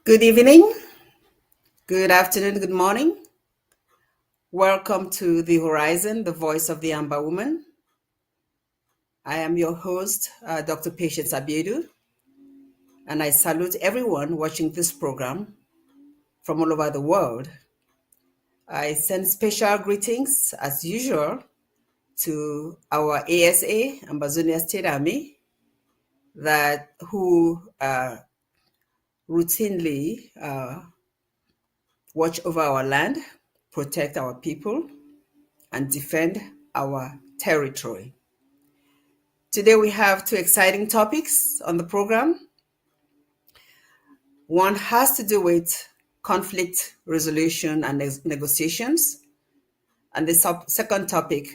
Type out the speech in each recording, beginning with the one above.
Good evening, good afternoon, good morning. Welcome to The Horizon, the voice of the Amba woman. I am your host, Dr. Patience Abiedu, and I salute everyone watching this program from all over the world. I send special greetings, as usual, to our ASA, Ambazonia State Army, who routinely watch over our land, protect our people, and defend our territory. Today we have two exciting topics on the program. One has to do with conflict resolution and negotiations, and the second topic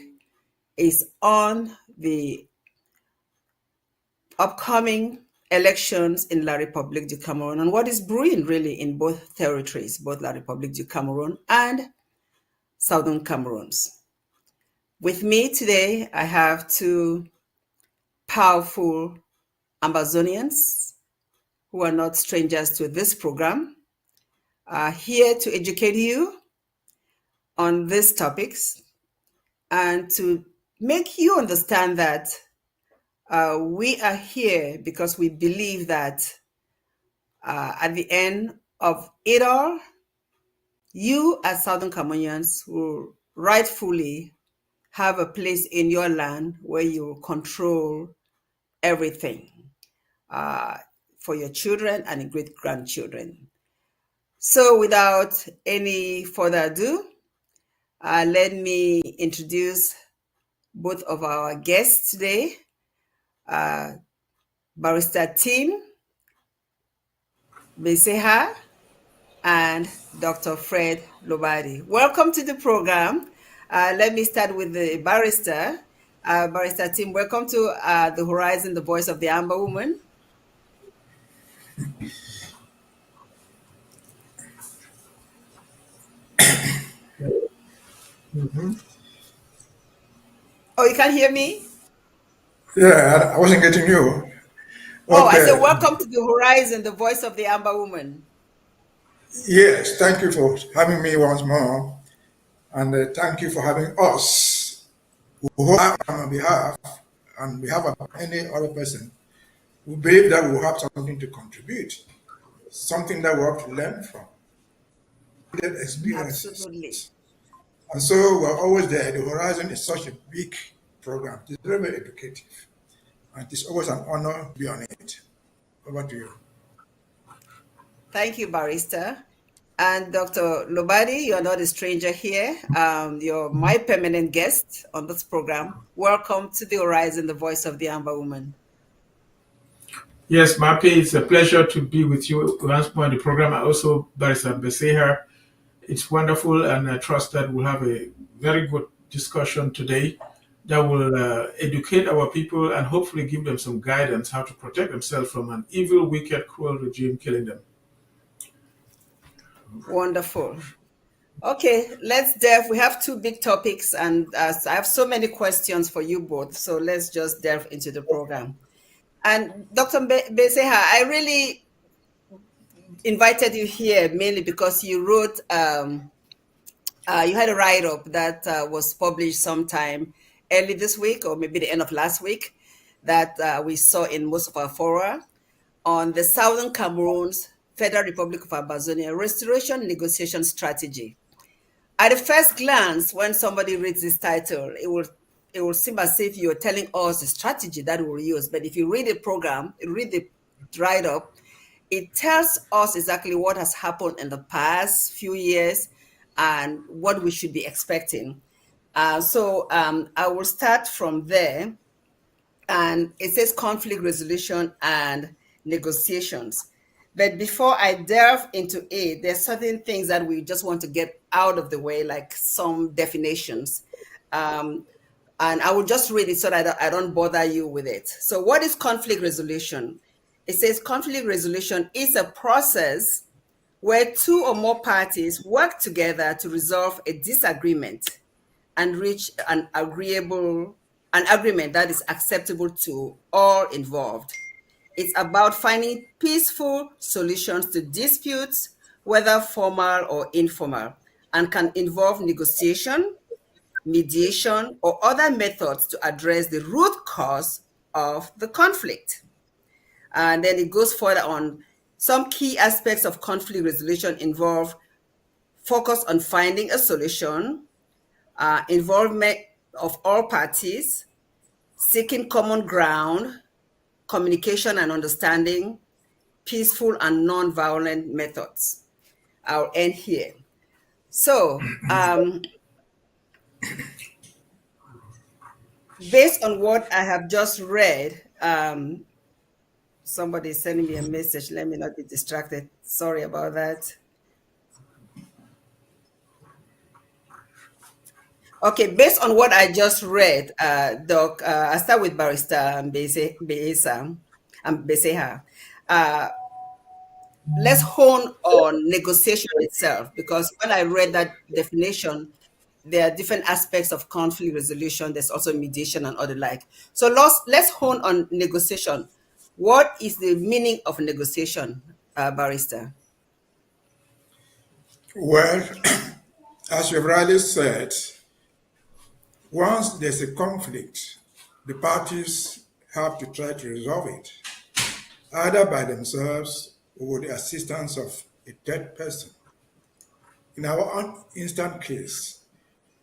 is on the upcoming elections in La République du Cameroon and what is brewing really in both territories, both La République du Cameroon and Southern Cameroons. With me today, I have two powerful Ambazonians who are not strangers to this program, are here to educate you on these topics and to make you understand that we are here because we believe that at the end of it all, you as Southern Cameroonians will rightfully have a place in your land where you control everything for your children and great-grandchildren. So without any further ado, let me introduce both of our guests today, Barrister Tim Mbeseha and Dr. Fred Lobati. Welcome to the program. Let me start with the barrister. Barrister Tim, welcome to The Horizon, the voice of the Amba woman. Oh, you can't hear me? Yeah, I wasn't getting you. Oh, I said Okay. welcome to The Horizon, the voice of the Amba woman. Yes, thank you for having me once more. And thank you for having us who are on behalf and behalf of any other person who believe that we have something to contribute, something that we have to learn from, their experiences. Absolutely. And so we're always there. The Horizon is such a big program. It's very, very educative. And it's always an honor to be on it. Over to you. Thank you, Barrister. And Dr. Lobati, you're not a stranger here. You're my permanent guest on this program. Welcome to The Horizon, the voice of the Amber woman. Yes, Mappy, it's a pleasure to be with you once more in the program. I also, Barrister Mbeseha. It's wonderful, and I trust that we'll have a very good discussion today that will educate our people and hopefully give them some guidance how to protect themselves from an evil, wicked, cruel regime killing them. Wonderful. Okay, let's delve. We have two big topics, and I have so many questions for you both. So let's just delve into the program. And Dr. Beseha, I really invited you here mainly because you wrote, you had a write-up that was published sometime early this week or maybe the end of last week that we saw in most of our fora on the Southern Cameroon's Federal Republic of Ambazonia restoration negotiation strategy. At the first glance, when somebody reads this title, it will seem as if you're telling us the strategy that we'll use. But if you read the program, read the write-up, it tells us exactly what has happened in the past few years and what we should be expecting. So I will start from there. And it says conflict resolution and negotiations. But before I delve into it, there's certain things that we just want to get out of the way, like some definitions. And I will just read it so that I don't bother you with it. So, what is conflict resolution? It says conflict resolution is a process where two or more parties work together to resolve a disagreement and reach an agreement that is acceptable to all involved. It's about finding peaceful solutions to disputes, whether formal or informal, and can involve negotiation, mediation, or other methods to address the root cause of the conflict. And then it goes further on. Some key aspects of conflict resolution involve focus on finding a solution, involvement of all parties, seeking common ground, communication and understanding, peaceful and non-violent methods. I'll end here. So, based on what I have just read, somebody is sending me a message. Let me not be distracted. Sorry about that. Okay, based on what I just read, Doc, I start with Barrister Mbeseha. Uh, let's hone on negotiation itself, because when I read that definition, there are different aspects of conflict resolution. There's also mediation and other like. So let's hone on negotiation. What is the meaning of negotiation, Barrister? Well, as you've rightly said, once there's a conflict, the parties have to try to resolve it, either by themselves or with the assistance of a third person. In our own instant case,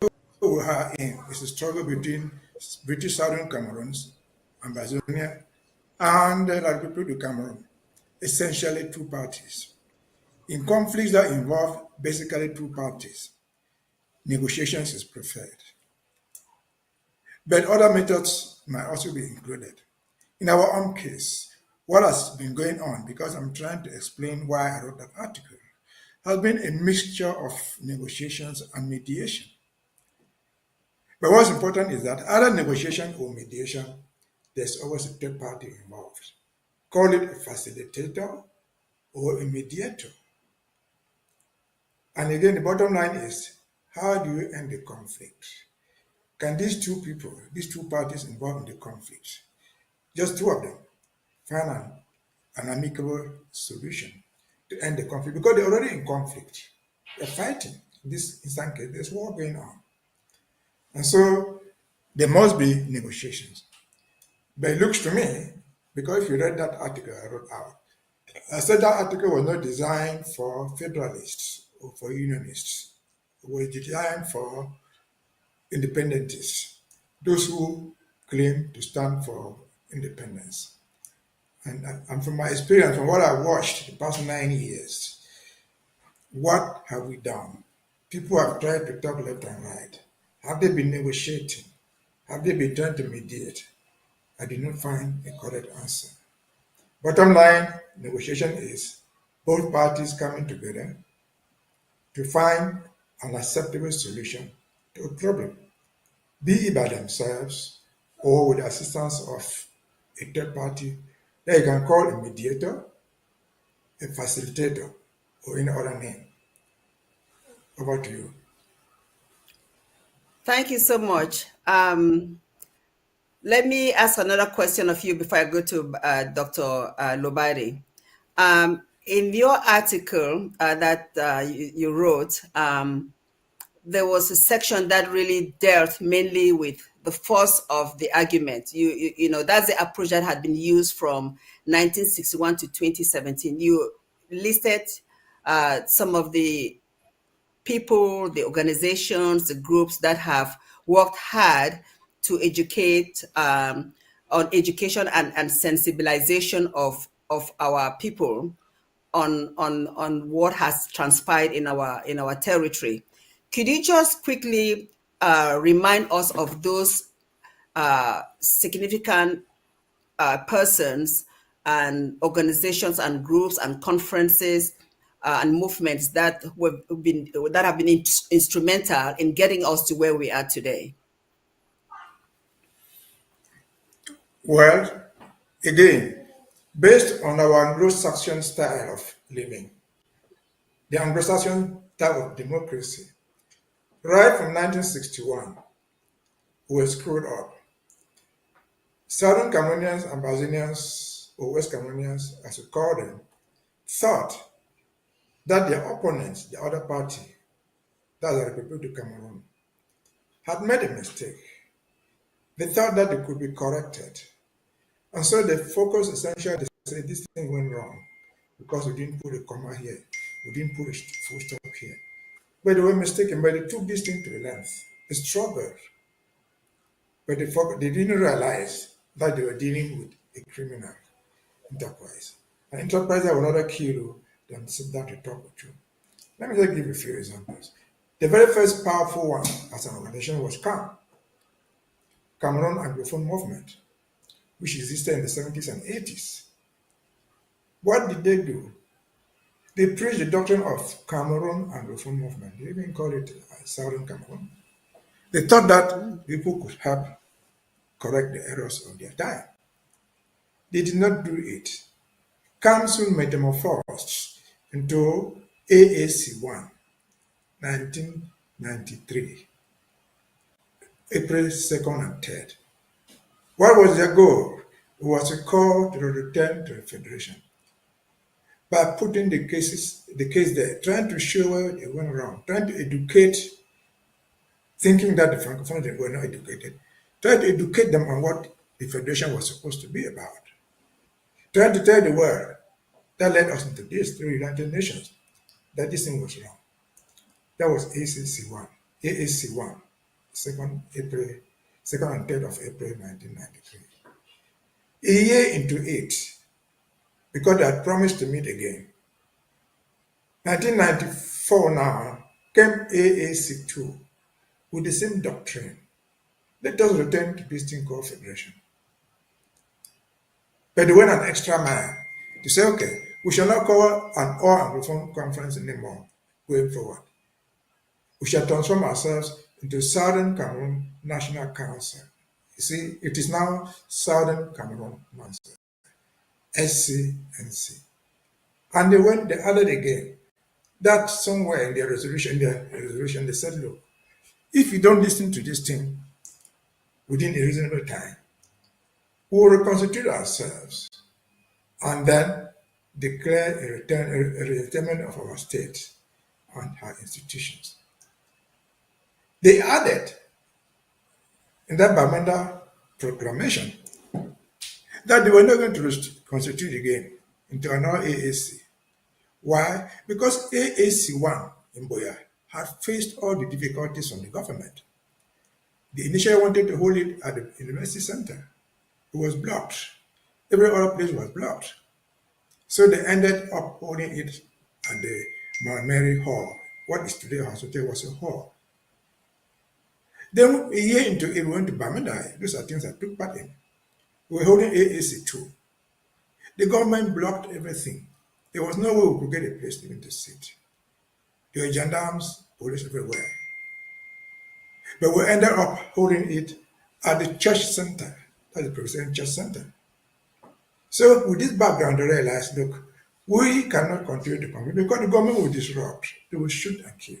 what we are in is a struggle between British Southern Cameroons, Ambazonia, and the Republic of Cameroon, essentially two parties. In conflicts that involve basically two parties, negotiations is preferred. But other methods might also be included. In our own case, what has been going on, because I'm trying to explain why I wrote that article, has been a mixture of negotiations and mediation. But what's important is that either negotiation or mediation, there's always a third party involved. Call it a facilitator or a mediator. And again, the bottom line is, how do you end the conflict? Can these two people, these two parties involved in the conflict, just two of them, find an amicable solution to end the conflict? Because they're already in conflict. They're fighting. In this instant case, there's war going on. And so there must be negotiations. But it looks to me, because if you read that article I wrote out, I said that article was not designed for federalists or for unionists. It was designed for independentists, those who claim to stand for independence. And from my experience, from what I watched the past 9 years, what have we done? People have tried to talk left and right. Have they been negotiating? Have they been trying to mediate? I did not find a correct answer. Bottom line, negotiation is both parties coming together to find an acceptable solution to a problem, be it by themselves or with the assistance of a third party that you can call a mediator, a facilitator, or any other name. Over to you. Thank you so much. Let me ask another question of you before I go to Dr. Lobati. In your article that you wrote, there was a section that really dealt mainly with the force of the argument. You know, that's the approach that had been used from 1961 to 2017. You listed some of the people, the organizations, the groups that have worked hard to educate on education and sensibilization of our people on what has transpired in our territory. Could you just quickly remind us of those significant persons and organizations and groups and conferences and movements that have been instrumental in getting us to where we are today? Well, again, based on our Anglo-Saxon style of living, the Anglo-Saxon type of democracy, right from 1961, we were screwed up. Southern Cameroonians and Brazilians or West Cameroonians, as we call them, thought that their opponents, the other party, that's the Republic of Cameroon, had made a mistake. They thought that it could be corrected. And so they focused essentially, they said this thing went wrong because we didn't put a comma here, we didn't put a full stop here. But they were mistaken, but they took this thing to the length. They struggled, but they didn't realize that they were dealing with a criminal enterprise. An enterprise that will not kill you than sit down to talk with you. Let me just give you a few examples. The very first powerful one as an organization was Cameroon Anglophone Movement, which existed in the 70s and 80s. What did they do? They preached the doctrine of Cameroon Anglophone Movement. They even call it Southern Cameroon. They thought that people could help correct the errors of their time. They did not do it. CAM soon metamorphosed into AAC1, 1993, April 2nd and 3rd. What was their goal? It was a call to return to the Federation. By putting the case there, trying to show where it went wrong, trying to educate, thinking that the Francophones were not educated, trying to educate them on what the Federation was supposed to be about, trying to tell the world that led us into this through United Nations, that this thing was wrong. That was AAC1, 2nd and 3rd of April 1993. A year into it, because they had promised to meet again. 1994 now came AAC2 with the same doctrine. Let us return to this thing called Federation. But they went an extra mile to say, okay, we shall not call an all-Anglophone conference anymore going forward. We shall transform ourselves into Southern Cameroon National Council. You see, it is now Southern Cameroon Council, SCNC. And they added again that somewhere in their resolution, they said, look, if you don't listen to this thing within a reasonable time, we will reconstitute ourselves and then declare a retirement of our state and our institutions. They added in that Bamenda proclamation that they were not going to constitute again into another AAC. Why? Because AAC1 in Boya had faced all the difficulties from the government. They initially wanted to hold it at the University Center. It was blocked. Every other place was blocked. So they ended up holding it at the Mount Mary Hall. What is today hospital was a hall. Then a year into it, we went to Bamenda. Those are things I took part in. We were holding AAC2. The government blocked everything. There was no way we could get a place even to sit. There were gendarmes, police everywhere. But we ended up holding it at the church center, that's the Presbyterian Church Center. So with this background, I realized, look, we cannot continue to compete because the government will disrupt. They will shoot and kill.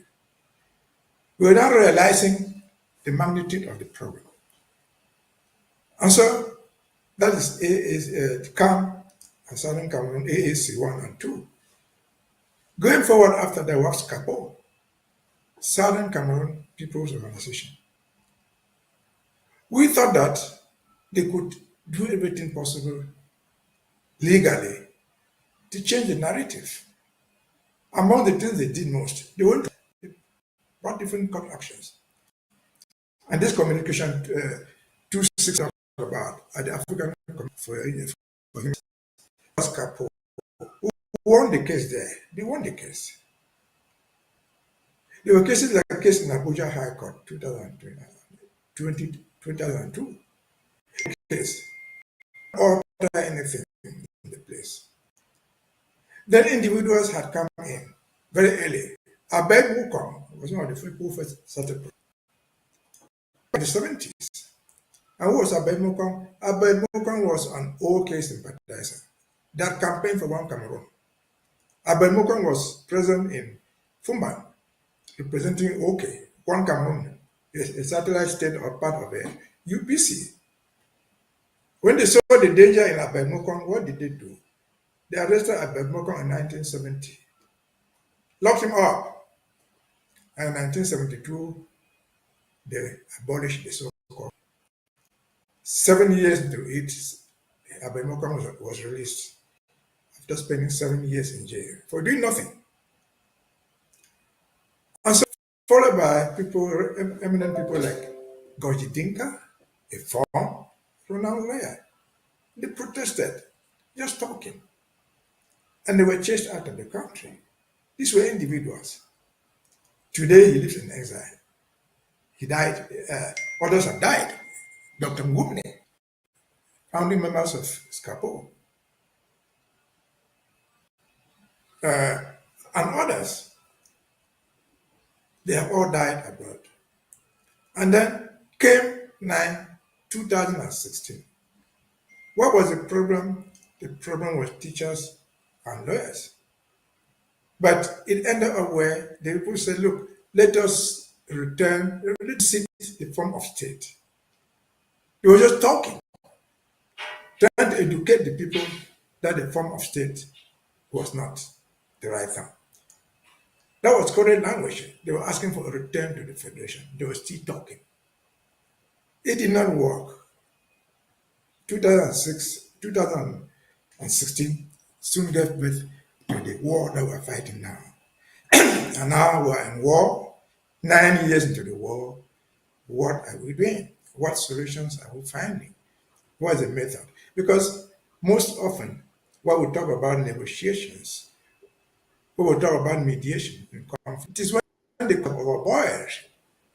We are now realizing the magnitude of the problem. And so that is CAM and Southern Cameroon AAC 1 and 2. Going forward after that was CAPO, Southern Cameroon People's Organization. We thought that they could do everything possible legally to change the narrative. Among the things they did most, they went to brought different court actions. And this communication 26 about at the African for him was Capo, who won the case there. They won the case. There were cases like a case in Abuja High Court 2002 case or anything in the place. Then individuals had come in very early. Abiedu was one of the people who first started in the 70s. And who was Abiedu? Abiedu was an old case sympathizer that campaigned for One Cameroon. Abiedu was present in Fumban, representing One Cameroon, a satellite state or part of the UPC. When they saw the danger in Abedmokong, what did they do? They arrested Abedmokong in 1970, locked him up, and in 1972, they abolished the so-called. 7 years into it, Abedmokong was released after spending 7 years in jail for doing nothing. And so followed by people, eminent people like Gorgie Dinka, a former renowned lawyer. They protested, just talking, and they were chased out of the country. These were individuals. Today he lives in exile. He died, others have died. Dr. Ngumne, founding members of SCAPO, and others, they have all died abroad. And then came 2016. What was the problem? The problem was teachers and lawyers. But it ended up where the people said, look, let us return, let's see the form of state. They were just talking, trying to educate the people that the form of state was not the right thing. That was current language. They were asking for a return to the federation. They were still talking. It did not work. 2016 soon gave birth to the war that we're fighting now. And now we're in war. 9 years into the war, what are we doing? What solutions are we finding? What is the method? Because most often, when we talk about negotiations, when we talk about mediation in conflict, it is when they come overboard.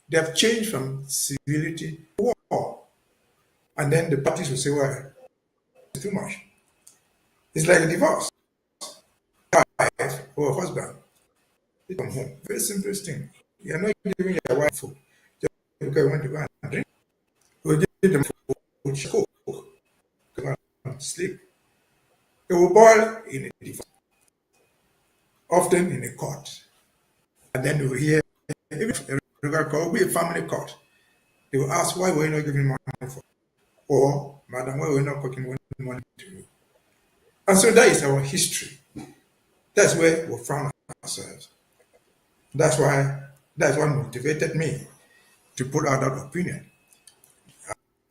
They have changed from civility to war. And then the parties will say, well, it's too much. It's like a divorce. Wife or husband, they come home. Very simplest thing. You're not giving your wife food. Just because you want to go and drink. We'll give them food, she cook, go and sleep. It will boil in a divorce, often in a court. And then you will hear, even a regular court, will be a family court. They will ask, why were you not giving money for? Or, madam, why were you not cooking money to you? And so that is our history. That's where we found ourselves. That's what motivated me to put out that opinion.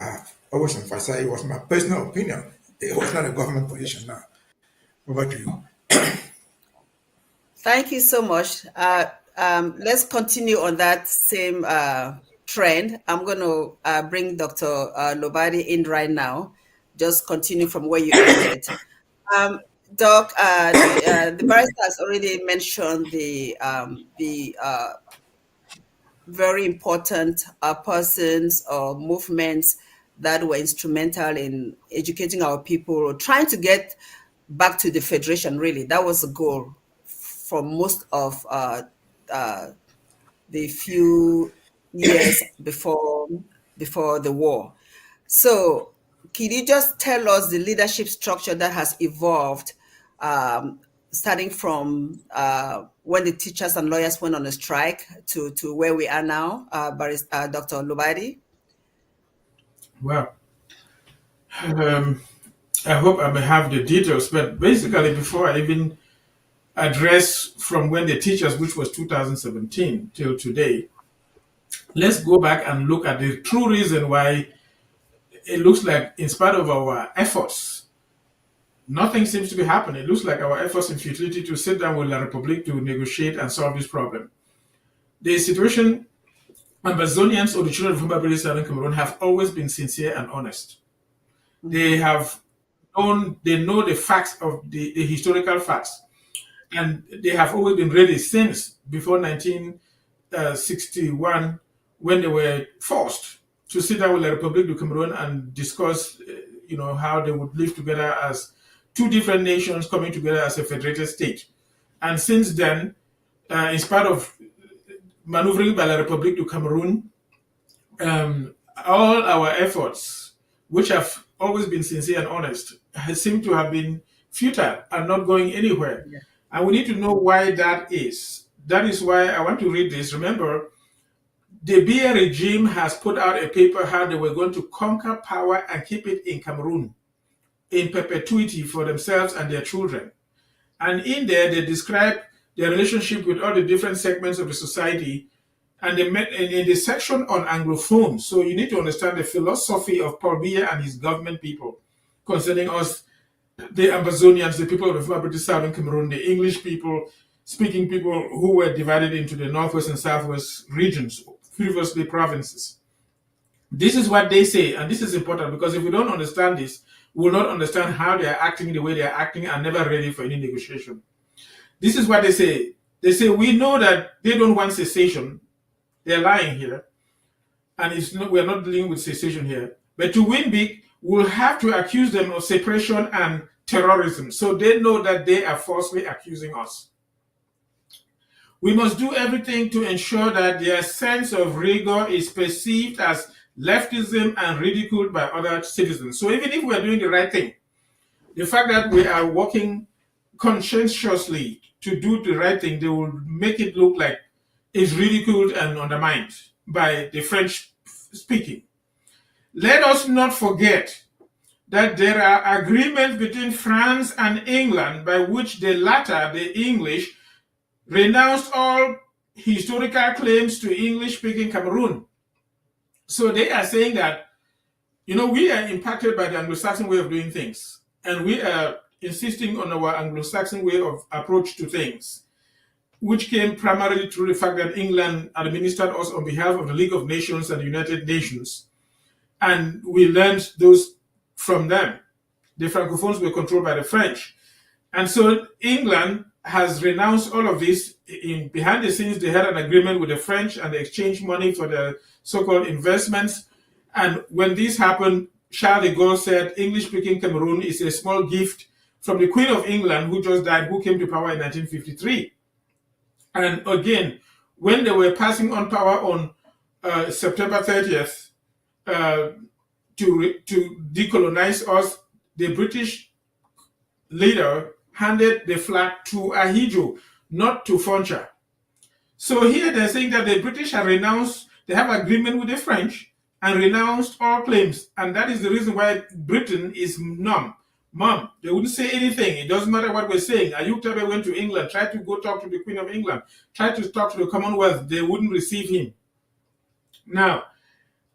I've always emphasized it was my personal opinion. It was not a government position now. Over to you. Thank you so much. Let's continue on that same trend. I'm going to bring Dr. Lobati in right now. Just continue from where you ended. Doc, the barrister has already mentioned the very important persons or movements that were instrumental in educating our people or trying to get back to the federation. Really, that was the goal for most of the few years before the war. So, can you just tell us the leadership structure that has evolved, starting from when the teachers and lawyers went on a strike to where we are now, Dr. Lobati? Well, I hope I may have the details, but basically, before I even address from when the teachers, which was 2017 till today, let's go back and look at the true reason why it looks like, in spite of our efforts, nothing seems to be happening. It looks like our efforts in futility to sit down with La Republique to negotiate and solve this problem. The situation, Amazonians or the children of Humba Southern Cameroon have always been sincere and honest. They have known, they know the facts of the historical facts, and they have always been ready since before 1961, when they were forced to sit down with the Republic of Cameroon and discuss, how they would live together as two different nations coming together as a federated state. And since then, in spite of maneuvering by the Republic of Cameroon, all our efforts, which have always been sincere and honest, seem to have been futile and not going anywhere. Yeah. And we need to know why that is. That is why I want to read this. Remember, the Biya regime has put out a paper how they were going to conquer power and keep it in Cameroon in perpetuity for themselves and their children. And in there, they describe their relationship with all the different segments of the society. And in the section on Anglophones, so you need to understand the philosophy of Paul Biya and his government people concerning us, the Amazonians, the people of the former British Southern Cameroon, the English people, speaking people who were divided into the northwest and southwest regions, previously provinces. This is what they say, and this is important because if we don't understand this, we will not understand how they are acting the way they are acting and never ready for any negotiation. This is what they say. They say, we know that they don't want cessation. They're lying here. And we're not dealing with cessation here. But to win big, we'll have to accuse them of separation and terrorism. So they know that they are falsely accusing us. We must do everything to ensure that their sense of rigor is perceived as leftism and ridiculed by other citizens. So even if we're doing the right thing, the fact that we are working conscientiously to do the right thing, they will make it look like it's ridiculed and undermined by the French speaking. Let us not forget that there are agreements between France and England by which the latter, the English, renounced all historical claims to English-speaking Cameroon. So they are saying that, we are impacted by the Anglo-Saxon way of doing things, and we are insisting on our Anglo-Saxon way of approach to things, which came primarily through the fact that England administered us on behalf of the League of Nations and the United Nations, and we learned those from them. The Francophones were controlled by the French, and so England has renounced all of this. Behind the scenes, they had an agreement with the French and they exchanged money for the so-called investments. And when this happened, Charles de Gaulle said, English-speaking Cameroon is a small gift from the Queen of England, who just died, who came to power in 1953. And again, when they were passing on power on September 30th to decolonize us, the British leader handed the flag to Abiedu, not to Foncha. So here they're saying that the British have renounced, they have agreement with the French and renounced all claims. And that is the reason why Britain is numb. Mom, they wouldn't say anything. It doesn't matter what we're saying. Ayub Tabe went to England, tried to go talk to the Queen of England, tried to talk to the Commonwealth. They wouldn't receive him. Now,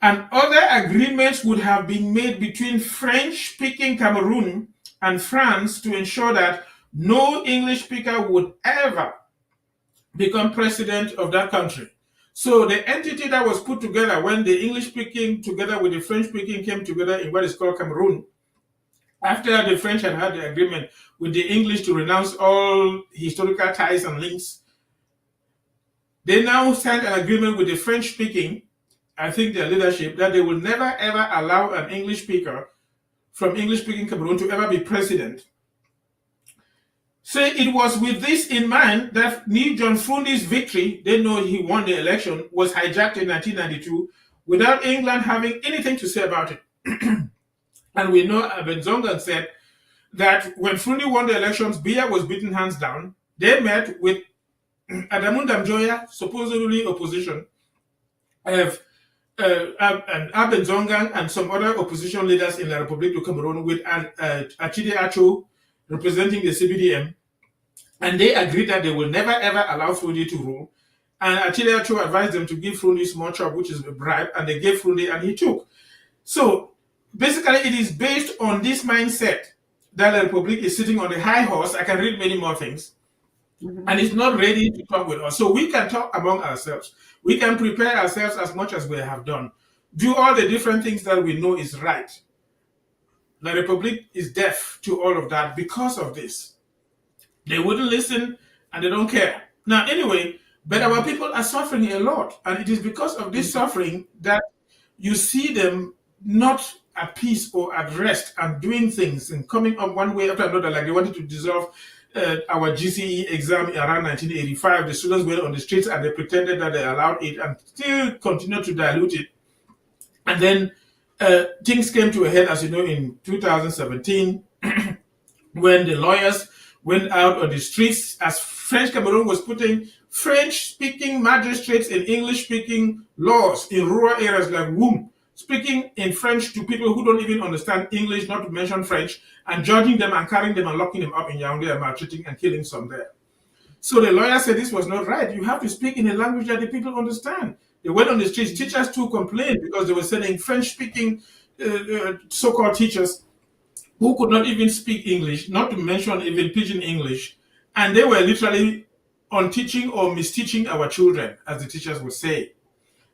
and other agreements would have been made between French-speaking Cameroon and France to ensure that no English speaker would ever become president of that country. So the entity that was put together when the English speaking together with the French speaking came together in what is called Cameroon, after the French had the agreement with the English to renounce all historical ties and links, they now signed an agreement with the French speaking, I think their leadership, that they will never ever allow an English speaker from English speaking Cameroon to ever be president. So it was with this in mind that Ni John Fundi's victory, they know he won the election, was hijacked in 1992 without England having anything to say about it. And we know Abenzongan said that when Fundi won the elections, Biya was beaten hands down. They met with Adamu Damjoya, supposedly opposition, and Abenzongan and some other opposition leaders in the Republic of Cameroon with Achide Acho representing the CBDM, and they agreed that they will never ever allow Fundi to rule. And Achille Acho advised them to give Fundi small chop, which is a bribe, and they gave Fundi and he took. So basically, it is based on this mindset that the Republic is sitting on a high horse. I can read many more things, and it's not ready to talk with us. So we can talk among ourselves. We can prepare ourselves as much as we have done. Do all the different things that we know is right. The Republic is deaf to all of that because of this. They wouldn't listen and they don't care. Now, anyway, but our people are suffering a lot. And it is because of this suffering that you see them not at peace or at rest and doing things and coming up one way after another. Like they wanted to dissolve our GCE exam around 1985. The students went on the streets and they pretended that they allowed it and still continued to dilute it. And then things came to a head, as you know, in 2017, when the lawyers went out on the streets as French Cameroon was putting French-speaking magistrates in English-speaking laws in rural areas like Wum, speaking in French to people who don't even understand English, not to mention French, and judging them and carrying them and locking them up in Yaoundé and maltreating and killing some there. So the lawyer said this was not right. You have to speak in a language that the people understand. They went on the streets. Teachers too complained because they were sending French-speaking so-called teachers who could not even speak English, not to mention even pidgin English, and they were literally unteaching or misteaching our children, as the teachers would say.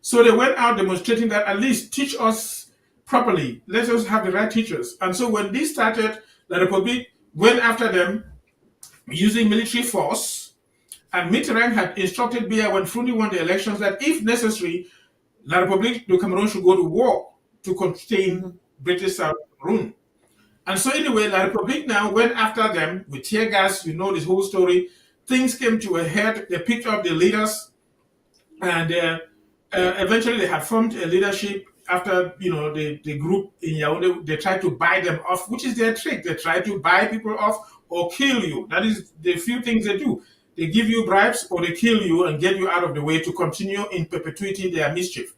So they went out demonstrating that at least teach us properly. Let us have the right teachers. And so when this started, the Republic went after them using military force. And Mitterrand had instructed Biya when Frundi won the elections that if necessary, La République du Cameroon should go to war to contain British South Cameroon. And so anyway, La République now went after them with tear gas. You know this whole story. Things came to a head. They picked up the leaders, and eventually they had formed a leadership after the group in Yaoundé. They tried to buy them off, which is their trick. They try to buy people off or kill you. That is the few things they do. They give you bribes or they kill you and get you out of the way to continue in perpetuity their mischief.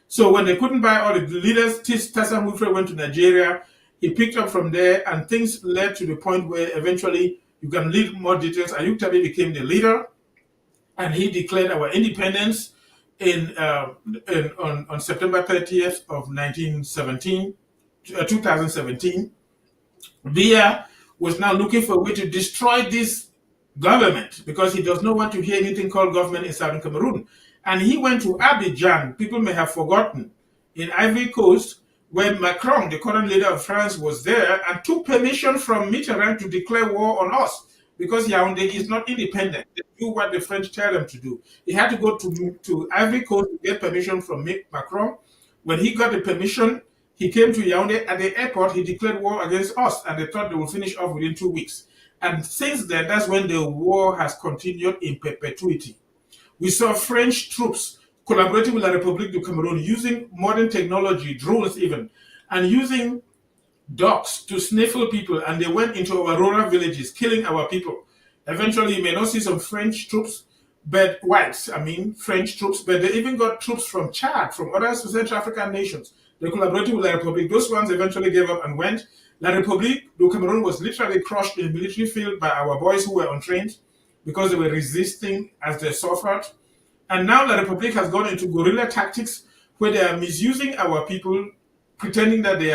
So when they couldn't buy all the leaders, Tassa Wilfred went to Nigeria. He picked up from there, and things led to the point where eventually, you can read more details, Ayuk Tabe became the leader, and he declared our independence on September 30th of 2017. Biya was now looking for a way to destroy this government because he does not want to hear anything called government in Southern Cameroon. And he went to Abidjan, people may have forgotten, in Ivory Coast, where Macron, the current leader of France, was there and took permission from Mitterrand to declare war on us because Yaoundé is not independent. They do what the French tell them to do. He had to go to Ivory Coast to get permission from Macron. When he got the permission, he came to Yaoundé. At the airport, he declared war against us, and they thought they would finish off within 2 weeks. And since then, that's when the war has continued in perpetuity. We saw French troops collaborating with La République du Cameroon, using modern technology, drones even, and using dogs to sniffle people, and they went into our rural villages, killing our people. Eventually, you may not see some French troops, but French troops, but they even got troops from Chad, from other Central African nations. They collaborated with La République. Those ones eventually gave up and went. La République du Cameroon was literally crushed in the military field by our boys who were untrained because they were resisting as they suffered. And now La République has gone into guerrilla tactics where they are misusing our people, pretending that they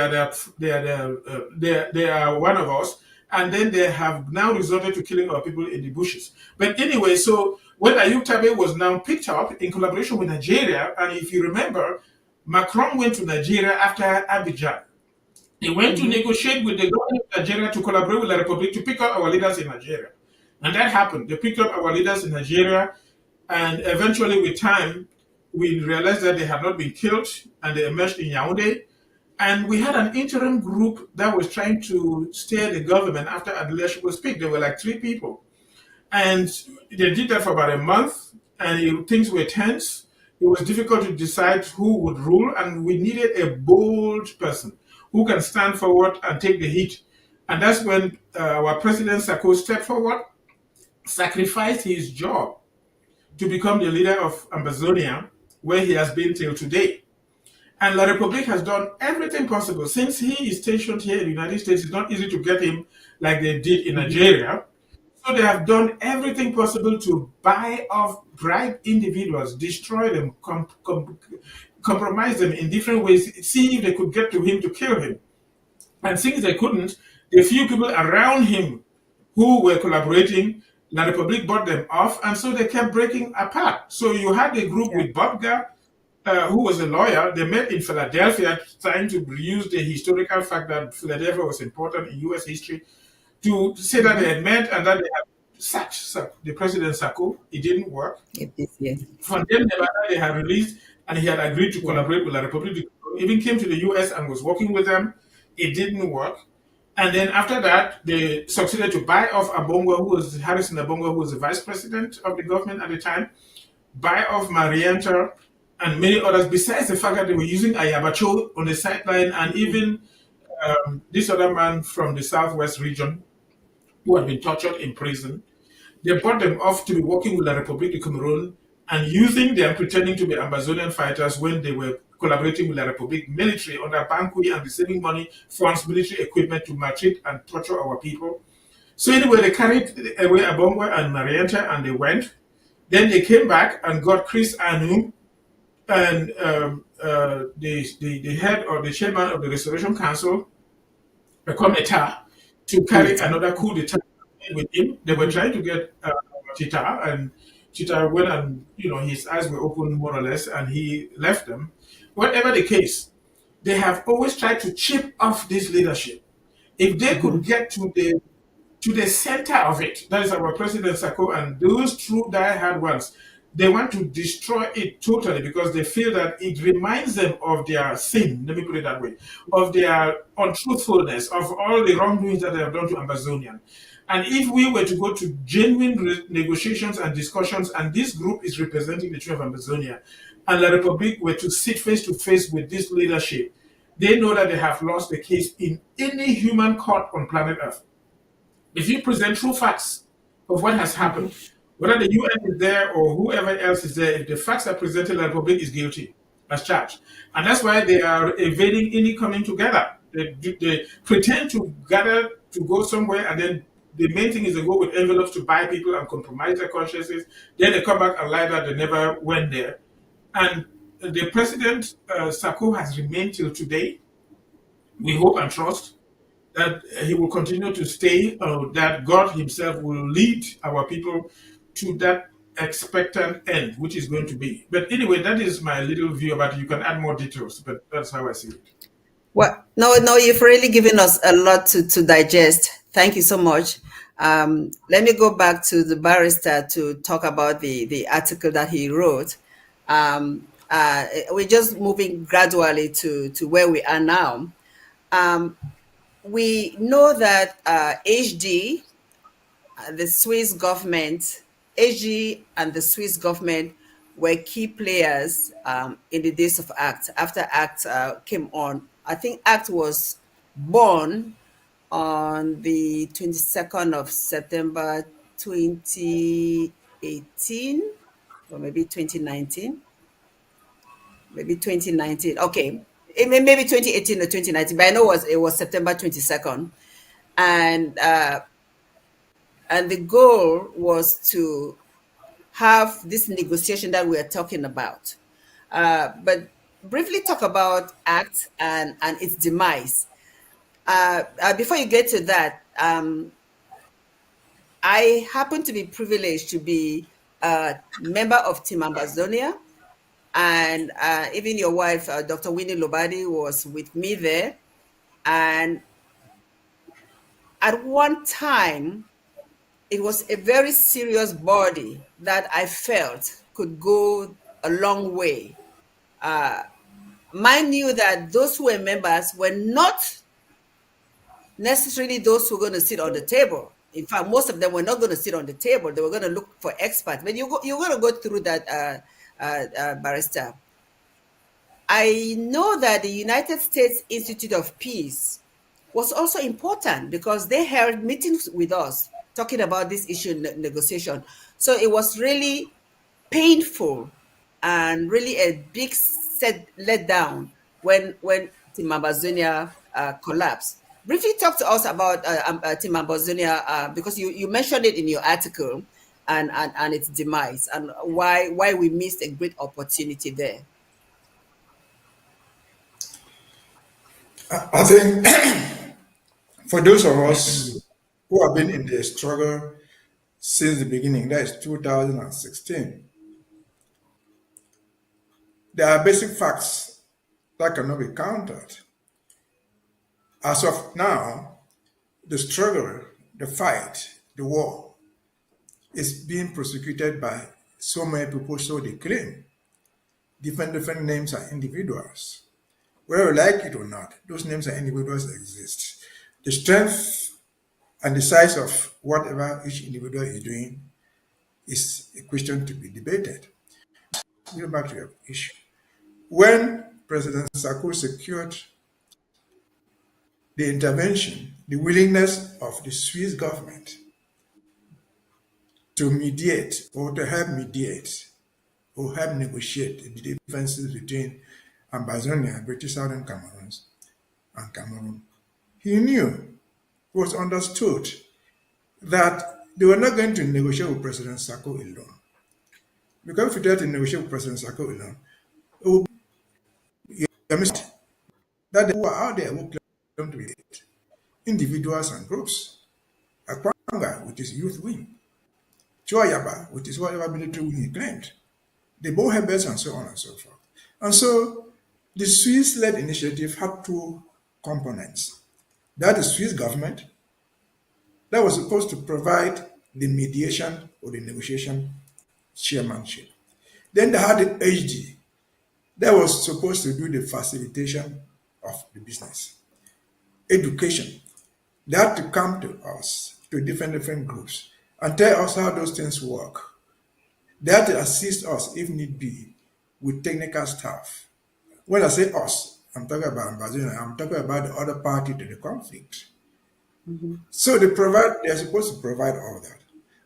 are one of us, and then they have now resorted to killing our people in the bushes. But anyway, so when Ayuk Tabe was now picked up in collaboration with Nigeria, and if you remember, Macron went to Nigeria after Abidjan. He went to negotiate with the government of Nigeria to collaborate with La République to pick up our leaders in Nigeria. And that happened. They picked up our leaders in Nigeria, and eventually with time, we realized that they had not been killed, and they emerged in Yaoundé. And we had an interim group that was trying to steer the government after a leadership was picked. There were like 3 people. And they did that for about a month, and things were tense. It was difficult to decide who would rule, and we needed a bold person who can stand forward and take the heat. And that's when our President Sako stepped forward, sacrificed his job to become the leader of Amazonia, where he has been till today. And La République has done everything possible. Since he is stationed here in the United States, it's not easy to get him like they did in Nigeria. So they have done everything possible to buy off, bribe individuals, destroy them, compromise them in different ways, see if they could get to him to kill him. And since they couldn't, the few people around him who were collaborating, La République bought them off, and so they kept breaking apart. So you had a group with Bobga, who was a lawyer. They met in Philadelphia, trying to use the historical fact that Philadelphia was important in U.S. history to say that they had met and that they had sacked the President Sako. It didn't work. From then, they had released, and he had agreed to collaborate with La République. Even came to the U.S. and was working with them. It didn't work. And then after that, they succeeded to buy off Harrison Abongo, who was the vice president of the government at the time, buy off Marianta and many others, besides the fact that they were using Ayabacho on the sideline, and even this other man from the southwest region who had been tortured in prison. They brought them off to be working with the Republic of Cameroon and using them pretending to be Amazonian fighters when they were collaborating with the Republic military under Bangui and receiving money, funds, military equipment to maltreat and torture our people. So anyway, they carried away Abongwa and Marietta and they went. Then they came back and got Chris Anu and the head or the chairman of the Restoration Council, a coup d'etat, to carry another coup d'etat with him. They were trying to get Chita, and Chita went and, his eyes were open more or less, and he left them. Whatever the case, they have always tried to chip off this leadership. If they could get to the center of it, that is our President Sako and those true die-hard ones, they want to destroy it totally because they feel that it reminds them of their sin, let me put it that way, of their untruthfulness, of all the wrongdoings that they have done to Ambazonian. And if we were to go to genuine negotiations and discussions, and this group is representing the Children of Amazonia, and the Republic were to sit face to face with this leadership, they know that they have lost the case in any human court on planet Earth. If you present true facts of what has happened, whether the UN is there or whoever else is there, if the facts are presented, the Republic is guilty as charged. And that's why they are evading any coming together. They pretend to gather to go somewhere, and then the main thing is they go with envelopes to buy people and compromise their consciences. Then they come back and lie that they never went there. And the president, Sako, has remained till today. We hope and trust that he will continue to stay, that God himself will lead our people to that expectant end, which is going to be. But anyway, that is my little view about it. You can add more details, but that's how I see it. Well, no, you've really given us a lot to digest. Thank you so much. Let me go back to the barrister to talk about the article that he wrote. We're just moving gradually to where we are now. We know that HD, the Swiss government, HD and the Swiss government were key players in the days of ACT. After ACT came on, I think ACT was born on the 22nd of September 2018, or maybe 2019. Maybe 2019. Okay. Maybe 2018 or 2019, but I know it was September 22nd. And the goal was to have this negotiation that we are talking about. But briefly talk about ACT and its demise. Before you get to that, I happen to be privileged to be a member of Team Ambazonia, and even your wife, Dr. Winnie Lobati, was with me there. And at one time, it was a very serious body that I felt could go a long way. Mind you that those who were members were not necessarily those who were going to sit on the table. In fact, most of them were not going to sit on the table. They were going to look for experts. But you're going to go through that, barrister. I know that the United States Institute of Peace was also important because they held meetings with us talking about this issue negotiation. So it was really painful and really a big letdown when Team Ambazonia collapsed. Briefly talk to us about Team Ambazonia because you mentioned it in your article and its demise and why we missed a great opportunity there. I think for those of us who have been in the struggle since the beginning, that is 2016, there are basic facts that cannot be countered. As of now, the struggle, the fight, the war is being prosecuted by so many people, so they claim. Different names and individuals. Whether we like it or not, those names and individuals exist. The strength and the size of whatever each individual is doing is a question to be debated. Go back to your issue. When President Sako secured the intervention, the willingness of the Swiss government to mediate or to help mediate or help negotiate the differences between Ambazonia, British Southern Cameroons, and Cameroon. He knew, it was understood that they were not going to negotiate with President Sako alone. Because if you try to negotiate with President Sako alone, it will be a mistake that they were out there who claim to be individuals and groups. Akwanga with his youth wing, Chuayaba with his whatever military wing he claimed, the Bohebels and so on and so forth. And so the Swiss-led initiative had two components. That is Swiss government that was supposed to provide the mediation or the negotiation chairmanship. Then they had the HD that was supposed to do the facilitation of the business. Education. They had to come to us, to different groups, and tell us how those things work. They had to assist us, if need be, with technical staff. When I say us, I'm talking about Ambazonia, I'm talking about the other party to the conflict. So they're supposed to provide all that.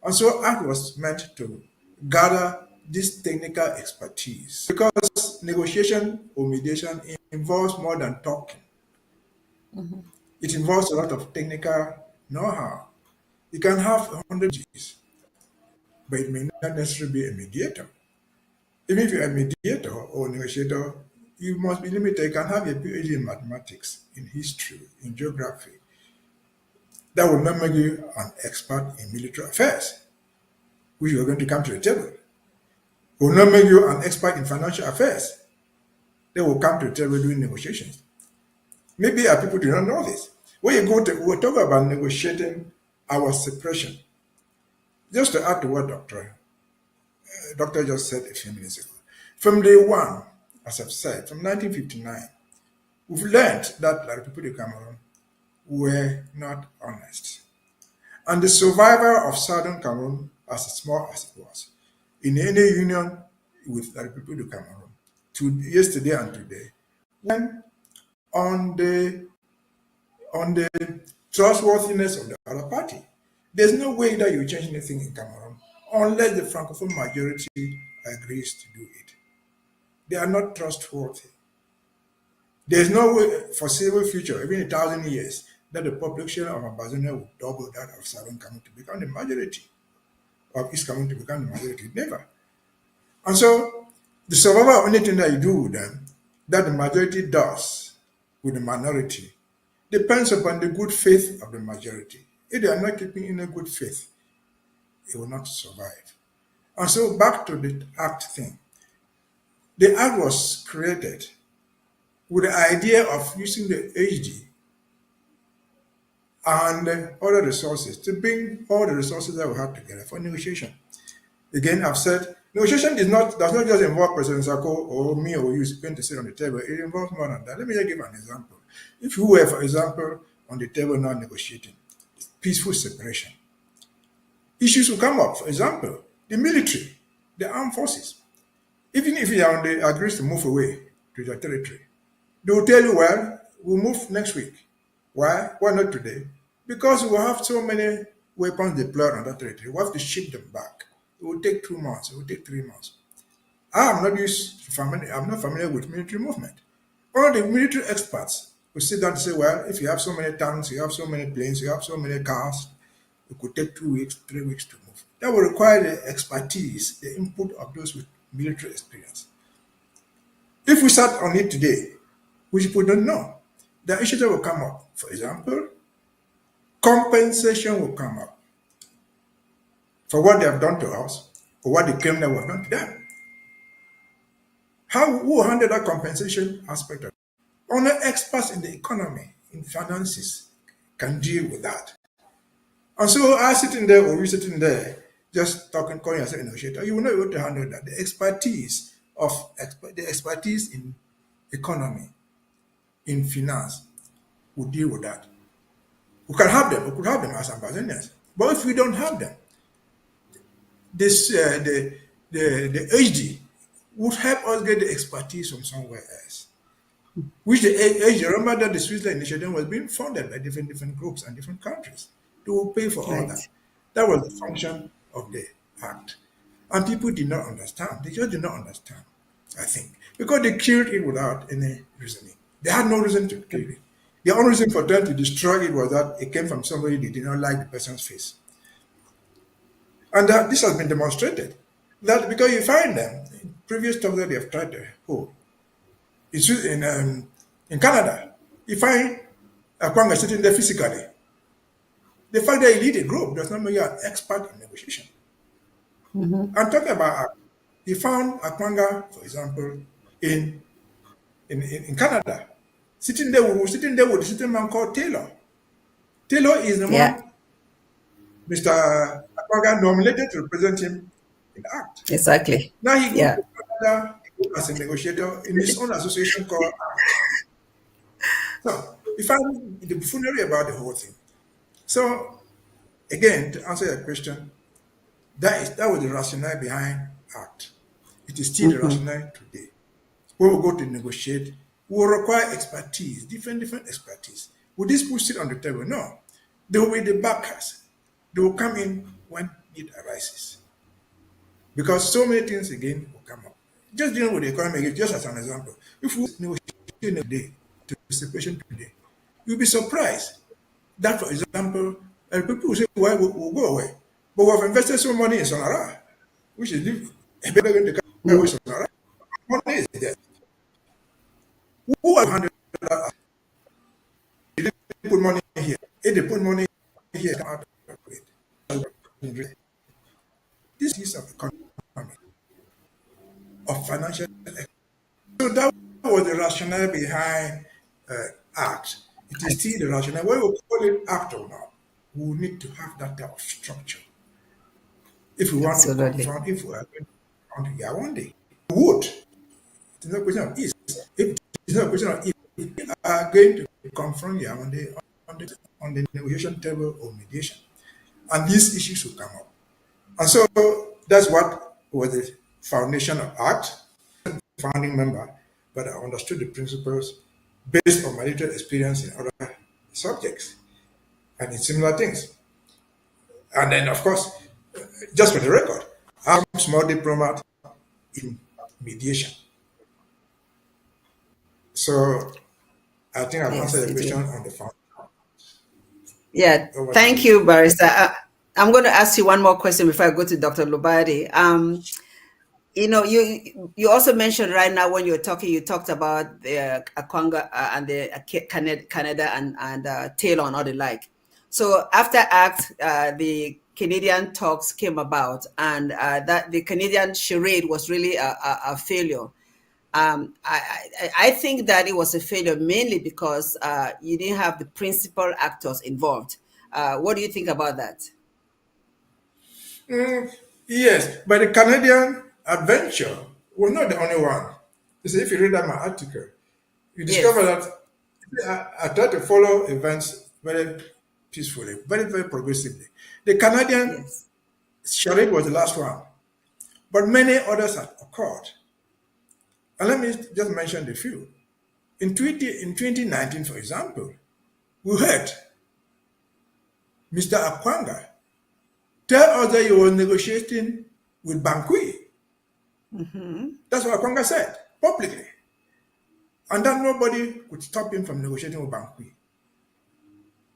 And so ACT was meant to gather this technical expertise because negotiation or mediation involves more than talking. It involves a lot of technical know-how. You can have 100 Gs, but it may not necessarily be a mediator. Even if you're a mediator or negotiator, you must be limited. You can have a PhD in mathematics, in history, in geography. That will not make you an expert in military affairs, which you are going to come to the table. It will not make you an expert in financial affairs. They will come to the table doing negotiations. Maybe our people do not know this. When you go to, we're talking about negotiating our separation. Just to add to what Doctor just said a few minutes ago. From day one, as I've said, from 1959, we've learned that the people of Cameroon were not honest. And the survival of Southern Cameroon, as small as it was, in any union with the people of Cameroon, to yesterday and today, when on the trustworthiness of the other party. There's no way that you change anything in Cameroon unless the Francophone majority agrees to do it. They are not trustworthy. There's no way foreseeable future, even 1,000 years, that the population of Ambazonia will double that of Southern Cameroon to become the majority, of East Cameroon to become the majority. Never. And so the survival of anything that you do with them, that the majority does with the minority, depends upon the good faith of the majority. If they are not keeping in a good faith, it will not survive. And so back to the ACT thing. The ACT was created with the idea of using the HD and other resources to bring all the resources that we have together for negotiation. Again, I've said negotiation does not just involve President Sako or me or you going to sit on the table. It involves more than that. Let me just give an example. If you were, for example, on the table now negotiating, peaceful separation, issues will come up. For example, the military, the armed forces. Even if you are on the agrees to move away to their territory, they will tell you, well, we'll move next week. Why? Why not today? Because we will have so many weapons deployed on that territory. We have to ship them back. It will take 2 months. It will take 3 months. I'm not familiar with military movement. All the military experts will sit down and say, well, if you have so many tanks, you have so many planes, you have so many cars, it could take 2 weeks, 3 weeks to move. That will require the expertise, the input of those with military experience. If we start on it today, which people don't know, the issues that will come up. For example, compensation will come up for what they have done to us or what they claim that we have done to them. Who will handle that compensation aspect of it? Only experts in the economy, in finances, can deal with that. And so I sitting there or you sitting there, just talking, calling yourself a negotiator, you will not be able to handle that. The expertise in economy, in finance, will deal with that. We could have them as Ambazonians. But if we don't have them, this the HD would help us get the expertise from somewhere else. Which the HD, remember that the Swiss initiative was being funded by different groups and different countries. They will pay for all that. That was the function of the act. And people did not understand. They just did not understand, I think, because they killed it without any reasoning. They had no reason to kill it. The only reason for them to destroy it was that it came from somebody they did not like the person's face. And that this has been demonstrated. That because you find them in previous talks that they have tried to hold. It's in Canada, you find a Kwanga sitting there physically. The fact that you lead a group does not mean you're an expert in negotiation. I'm talking about, he found Akwanga, for example, in Canada, sitting there with a certain man called Taylor. Taylor is the Yeah, one Mr. Akwanga nominated to represent him in the act. exactly. Now he goes Yeah, to Canada as a negotiator in his own association called ACT. So we found the buffoonery about the whole thing. So again, to answer your question, that was the rationale behind ACT. It is still the rationale today. When we go to negotiate, we will require expertise, different expertise. Will this push it on the table? No. They will be the backers. They will come in when need arises. Because so many things again will come up. Just dealing with the economy, just as an example. If we negotiate today, to the situation today, you'll be surprised that, for example, people will say, well, we'll go away. But we have invested so money in Sonara, which is better than the country with Sonara. Money is there. Who have handled that? They put money here. If they put money here, come out of it. This is of economy, of financial. So that was the rationale behind ACT. It is still the rationale. Whether we call it ACT or not, we will need to have that type of structure. If we want to absolutely. confront, if we are going to confront here one day, we would. It's not a question of if. If it's not a question of if, we are going to confront here one day on the negotiation table or mediation. And these issues will come up. And so that's what was the foundation of ACT, founding member, but I understood the principles based on my little experience in other subjects and in similar things. And then, of course, just for the record, I'm a small diplomat in mediation. So I think I've Yes, answered your you question do. on the phone. Yeah, Over to thank you. you, Barrister. I'm going to ask you one more question before I go to Dr. Lobati. You also mentioned right now when you were talking, you talked about the Akwanga and the Canada and Taylor and all the like. So after ACT, the Canadian talks came about, and that the Canadian charade was really a failure. I think that it was a failure mainly because you didn't have the principal actors involved. What do you think about that? Yes, but the Canadian adventure was not the only one. You see, if you read that my article, you discover Yes, that I try to follow events very peacefully, very progressively. The Canadian yes, charade was the last one, but many others have occurred. And let me just mention a few. In 2019, for example, we heard Mr. Akwanga tell us that he was negotiating with Bankui. That's what Akwanga said publicly. And that nobody could stop him from negotiating with Bankui.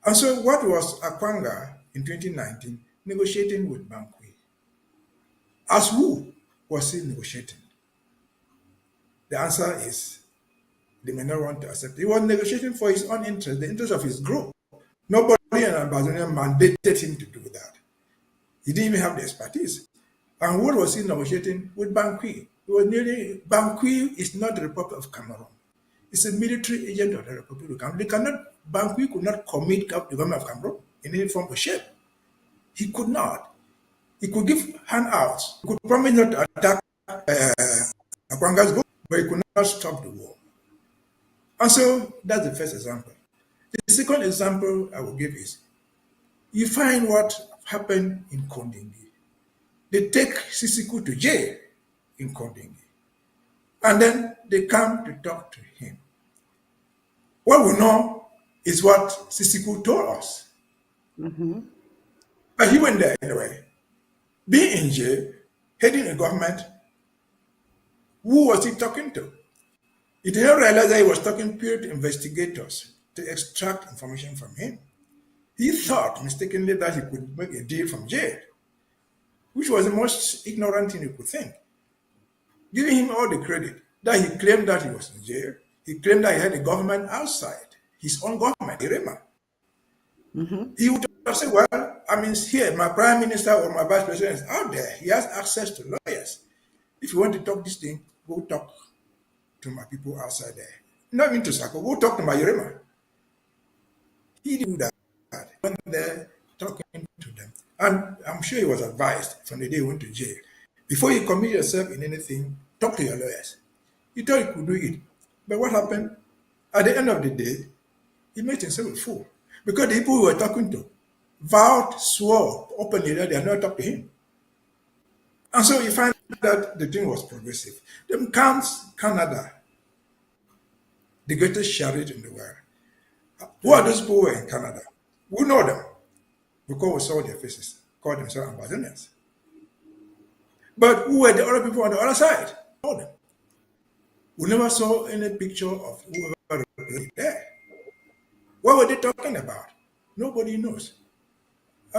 And so, what was Akwanga in 2019 negotiating with Bankui? As who was he negotiating? The answer is they may not want to accept. He was negotiating for his own interest, the interest of his group. Nobody in Amazonia mandated him to do that. He didn't even have the expertise. And what was he negotiating with Bankui? Bankui is not the Republic of Cameroon. It's a military agent of the Republic of Cameroon. Bankui could not commit the government of Cameroon in any form or shape. He could not. He could give handouts. He could promise not to attack Akwanga's goal, but he could not stop the war. And so that's the first example. The second example I will give is you find what happened in Kondingi. They take Sisiku to jail in Kondingi. And then they come to talk to him. What we know is what Sisiku told us. But he went there anyway. being in jail, heading a government, who was he talking to? He did not realize that he was talking purely to investigators to extract information from him. He thought mistakenly that he could make a deal from jail, which was the most ignorant thing you could think. Giving him all the credit that he claimed that he was in jail, he claimed that he had a government outside, his own government, Irema. He would have said, well, here, my prime minister or my vice president is out there. He has access to lawyers. If you want to talk this thing, go talk to my people outside there. Not even to Sako, go talk to my Irema. He didn't do that. He went there talking to them. And I'm sure he was advised from the day he went to jail. Before you commit yourself in anything, talk to your lawyers. He thought he could do it. But what happened? At the end of the day, he made himself a fool. Because the people he was talking to vowed, swore openly that they had not talked to him. And so you find that the thing was progressive. Then comes Canada, the greatest charade in the world. Who are those people who were in Canada? We know them because we saw their faces, called themselves ambassadors. But who were the other people on the other side? Know them. We never saw any picture of whoever was there. What were they talking about? Nobody knows.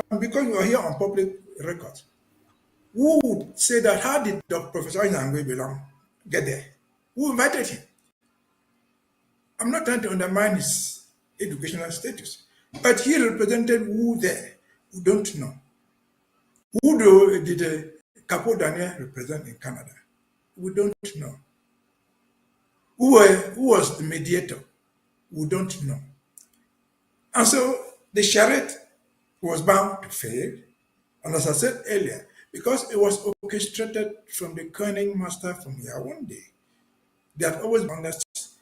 And because you are here on public records, who would say that? How did Professor Inangwe belong get there? Who invited him? I'm not trying to undermine his educational status, but he represented who there? We don't know. Who did Capo Daniel represent in Canada? We don't know. Who was the mediator? We don't know. And so the charade was bound to fail. And as I said earlier, because it was orchestrated from the cunning master from Yaoundé, they had always understood.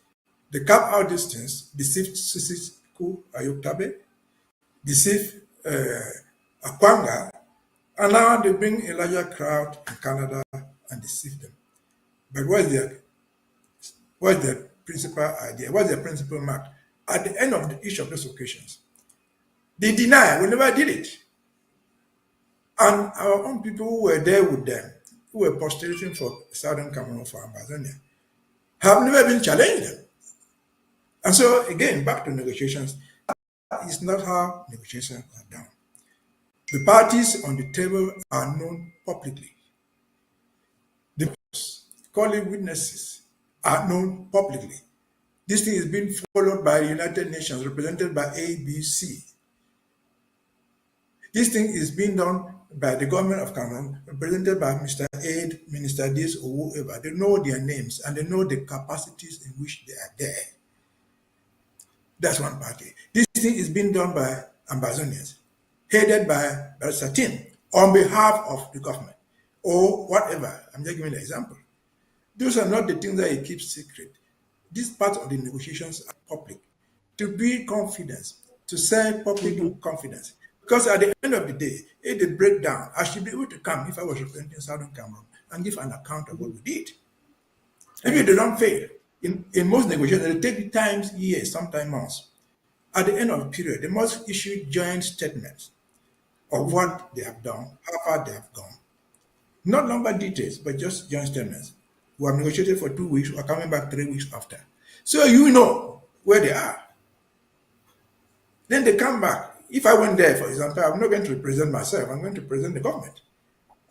They carved out these things, deceived Sisiku Ayoktabe, deceived Akwanga, and now they bring a larger crowd in Canada and deceive them. But what's their principal idea? What's their principal mark? At the end of each of those occasions, they deny we never did it. And our own people who were there with them, who were postulating for Southern Cameroon, for Amazonia, have never been challenged them. And so, again, back to negotiations. That is not how negotiations are done. The parties on the table are known publicly. The calling witnesses are known publicly. This thing is being followed by the United Nations, represented by ABC. This thing is being done by the government of Cameroon, represented by Mr. Aid, Minister this, or whoever. They know their names and they know the capacities in which they are there. That's one party. This thing is being done by Ambazonians, headed by Barrister Tim, on behalf of the government, or whatever. I'm just giving an example. Those are not the things that he keeps secret. These parts of the negotiations are public. To build confidence, to sell public confidence. Because at the end of the day, if they break down, I should be able to come if I was representing Southern Cameroon and give an account of what we did. If they don't fail, in most negotiations, they take times years, sometimes months. At the end of the period, they must issue joint statements of what they have done, how far they have gone. Not number details, but just joint statements. We have negotiated for 2 weeks, we are coming back 3 weeks after. So you know where they are. Then they come back. If I went there, for example, I'm not going to represent myself, I'm going to present the government.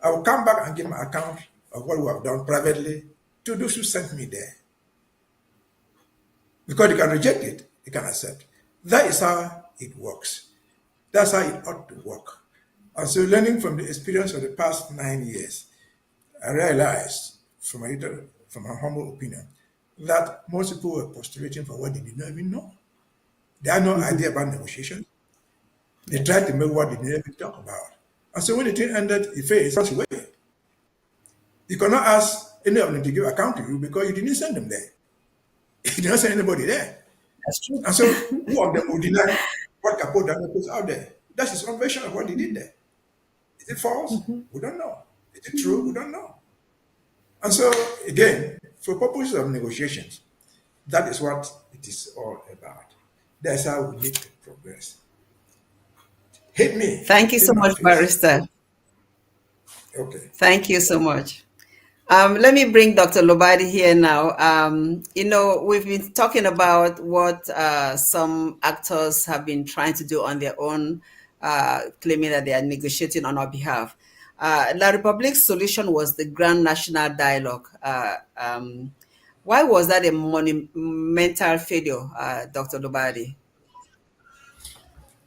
I will come back and give my account of what we have done privately to those who sent me there. Because they can reject it, they can accept. That is how it works. That's how it ought to work. And so, learning from the experience of the past 9 years, I realized, from my humble opinion, that most people were postulating for what they did not even know. They had no idea about negotiations. They tried to make what they didn't even talk about. And so when the thing ended, it failed away. You cannot ask any of them to give account to you because you didn't send them there. You did not send anybody there. That's true. And so who of them will deny what Capo Daniel puts out there? That's his own version of what he did there. Is it false? We don't know. Is it true? We don't know. And so, again, for purposes of negotiations, that is what it is all about. That's how we need to progress. Hit me. Thank you so much, face. Barrister. Okay. Thank you so much. Let me bring Dr. Lobati here now. We've been talking about what some actors have been trying to do on their own, claiming that they are negotiating on our behalf. La Republic's solution was the Grand National Dialogue. Why was that a monumental failure, Dr. Lobati?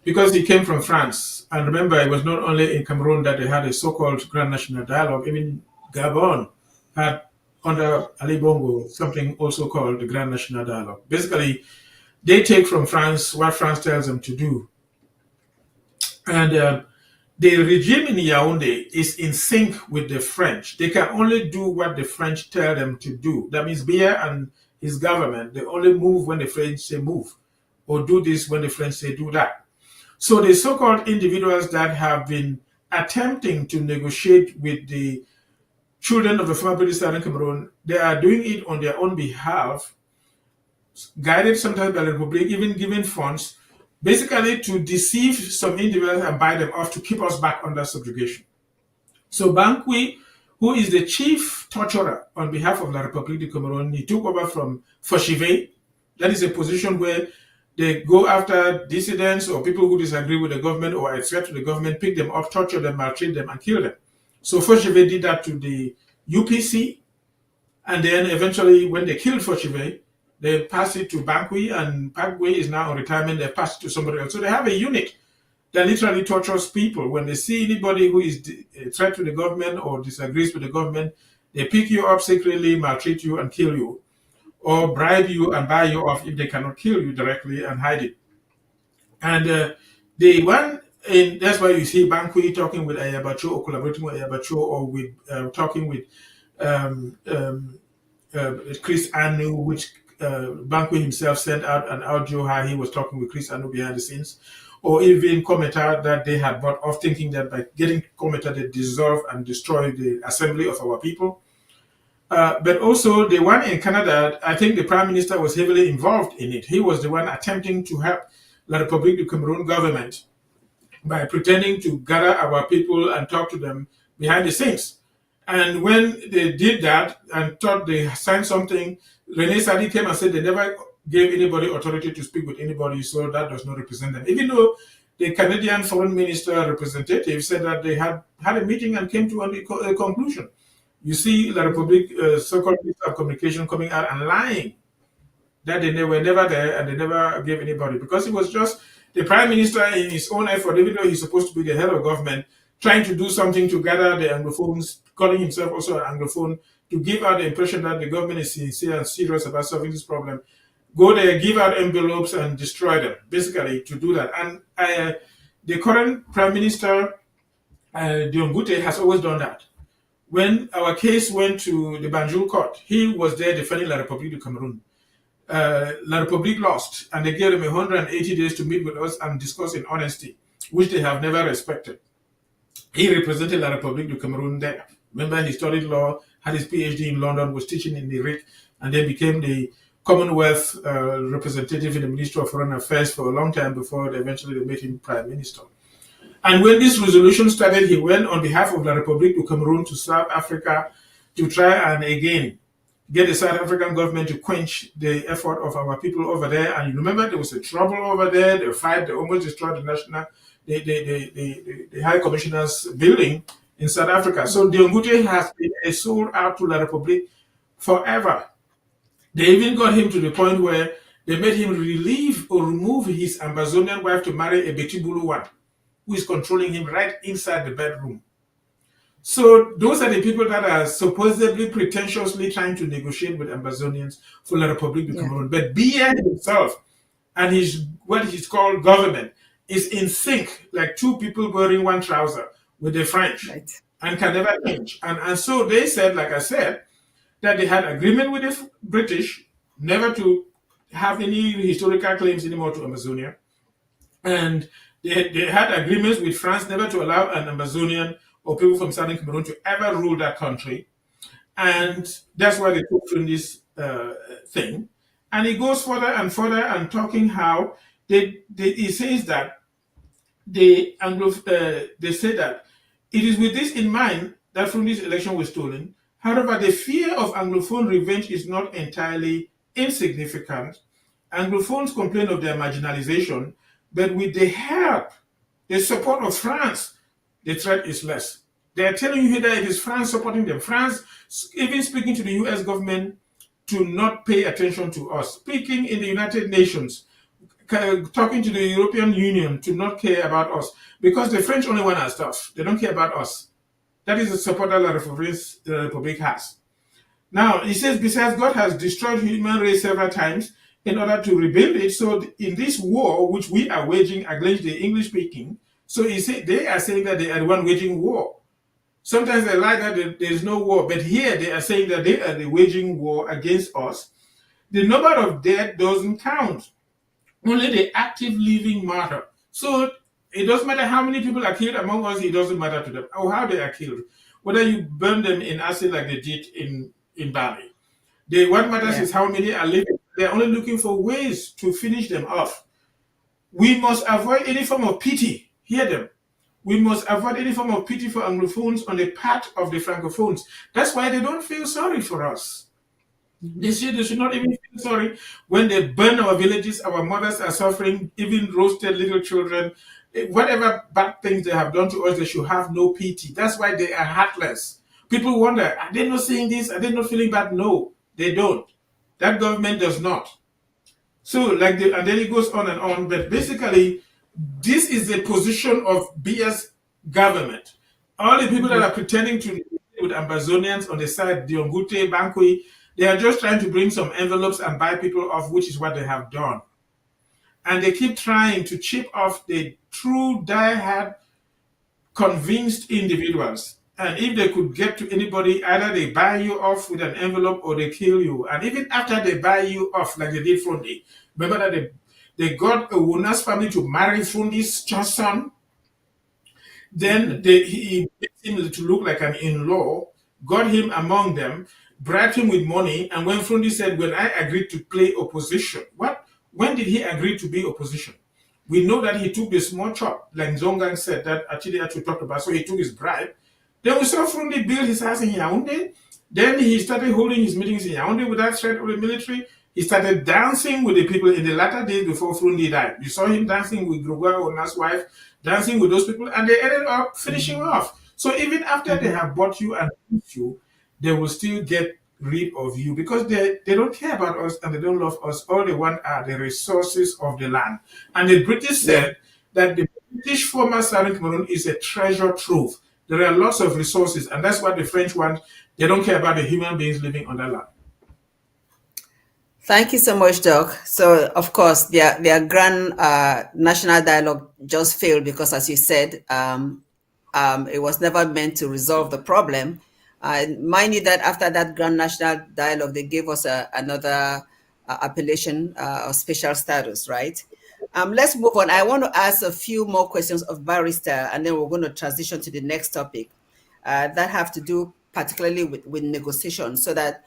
Because he came from France. And remember, it was not only in Cameroon that they had a so-called Grand National Dialogue, even Gabon had, under Ali Bongo, something also called the Grand National Dialogue. Basically, they take from France what France tells them to do. And the regime in Yaoundé is in sync with the French. They can only do what the French tell them to do. That means Biya and his government, they only move when the French say move, or do this when the French say do that. So the so-called individuals that have been attempting to negotiate with the children of the former British Southern Cameroon, they are doing it on their own behalf, guided sometimes by the Republic, even giving funds, basically to deceive some individuals and buy them off to keep us back under subjugation. So Bankwi, who is the chief torturer on behalf of La République du Cameroun, he took over from Foshive. That is a position where they go after dissidents or people who disagree with the government or are a threat to the government, pick them up, torture them, maltreat them, and kill them. So Foshive did that to the UPC, and then eventually, when they killed Foshive, they passed it to Bankwi, and Bankwi is now on retirement. They passed it to somebody else. So they have a unit that literally tortures people. When they see anybody who is a threat to the government or disagrees with the government, they pick you up secretly, maltreat you, and kill you, or bribe you and buy you off if they cannot kill you directly and hide it. And the one, and that's why you see Bankwi talking with Ayabacho or collaborating with Ayabacho or with talking with um, um, Chris Anu, which Bankwi himself sent out an audio how he was talking with Chris Anu behind the scenes, or even Cometa that they had bought off, thinking that by getting Cometa they dissolve and destroy the assembly of our people. But also the one in Canada, I think the Prime Minister was heavily involved in it. He was the one attempting to help La République du Cameroon government by pretending to gather our people and talk to them behind the scenes. And when they did that and thought they signed something, Rene Sadi came and said they never gave anybody authority to speak with anybody, so that does not represent them. Even though the Canadian Foreign Minister representative said that they had had a meeting and came to a conclusion. You see La République so-called Minister of Communication coming out and lying that they were never there and they never gave anybody, because it was just the Prime Minister in his own effort, even though he's supposed to be the head of government, trying to do something to gather the Anglophones, calling himself also an Anglophone, to give out the impression that the government is sincere and serious about solving this problem. Go there, give out envelopes and destroy them, basically, to do that. And the current Prime Minister, Diongute, has always done that. When our case went to the Banjul court, he was there defending La République du Cameroun. La Republique lost, and they gave them 180 days to meet with us and discuss in honesty, which they have never respected. He represented La Republique du Cameroun there. Remember, he studied law, had his PhD in London, was teaching in the RIC, and then became the Commonwealth representative in the Ministry of Foreign Affairs for a long time before eventually they made him Prime Minister. And when this resolution started, he went on behalf of La Republique du Cameroun to South Africa to try and again get the South African government to quench the effort of our people over there. And you remember there was a trouble over there, the fight, they almost destroyed the High Commissioner's building in South Africa. So Diongute has been a sold out to La Republique forever. They even got him to the point where they made him relieve or remove his Amazonian wife to marry a Betibulu one, who is controlling him right inside the bedroom. So those are the people that are supposedly pretentiously trying to negotiate with Amazonians for La Republique du Cameroun. But Biya himself and his what he's called government is in sync, like two people wearing one trouser with the French, and can never change. And so they said, like I said, that they had agreement with the British never to have any historical claims anymore to Amazonia. And they had agreements with France never to allow an Amazonian or people from Southern Cameroon to ever rule that country. And that's why they took in this thing. And he goes further and further and talking how he says that they say that it is with this in mind that Frundi's election was stolen. However, the fear of Anglophone revenge is not entirely insignificant. Anglophones complain of their marginalization, but with the help, the support of France, the threat is less. They are telling you here that it is France supporting them. France, even speaking to the US government to not pay attention to us, speaking in the United Nations, talking to the European Union to not care about us, because the French only want our stuff. They don't care about us. That is the support that the Republic has. Now, he says, besides, God has destroyed human race several times in order to rebuild it. So in this war, which we are waging against the English speaking, so they are saying that they are the one waging war. Sometimes they lie that there is no war, but here they are saying that they are the waging war against us. The number of dead doesn't count. Only the active living matter. So it doesn't matter how many people are killed among us, it doesn't matter to them, or how they are killed. Whether you burn them in acid like they did in Bali. What matters is how many are living. They're only looking for ways to finish them off. We must avoid any form of pity. Hear them. We must avoid any form of pity for Anglophones on the part of the Francophones. That's why they don't feel sorry for us. They should not even feel sorry when they burn our villages. Our mothers are suffering, even roasted little children. Whatever bad things they have done to us, they should have no pity. That's why they are heartless. People wonder, are they not saying this? Are they not feeling bad? No, they don't. That government does not. So, and then it goes on and on. But basically, this is the position of BS government. All the people that are pretending to with Ambazonians on the side, Diongute, Bankui, they are just trying to bring some envelopes and buy people off, which is what they have done. And they keep trying to chip off the true die-hard convinced individuals. And if they could get to anybody, either they buy you off with an envelope or they kill you. And even after they buy you off, like they did Frundi, remember that they got a Wuna's family to marry Frundi's son. Then he made him to look like an in-law, got him among them, bribed him with money. And when Frundi said, when I agreed to play opposition, when did he agree to be opposition? We know that he took the small chop, like Zongang said, that Achidiatu talked about. So he took his bribe. Then we saw Frundi build his house in Yaoundé. Then he started holding his meetings in Yaoundé without threat of the military. He started dancing with the people in the latter days before Frundi died. You saw him dancing with Grugwa Ona's wife, dancing with those people, and they ended up finishing off. So even after they have bought you and used you, they will still get rid of you because they don't care about us and they don't love us. All they want are the resources of the land. And the British said that the British former Southern Cameroon is a treasure trove. There are lots of resources, and that's what the French want. They don't care about the human beings living on that land. Thank you so much, Doc. So, of course, their grand national dialogue just failed because, as you said, it was never meant to resolve the problem. Mind you that after that grand national dialogue, they gave us another appellation of special status, right? Let's move on. I want to ask a few more questions of Barrister, and then we're going to transition to the next topic that have to do particularly with negotiation, so that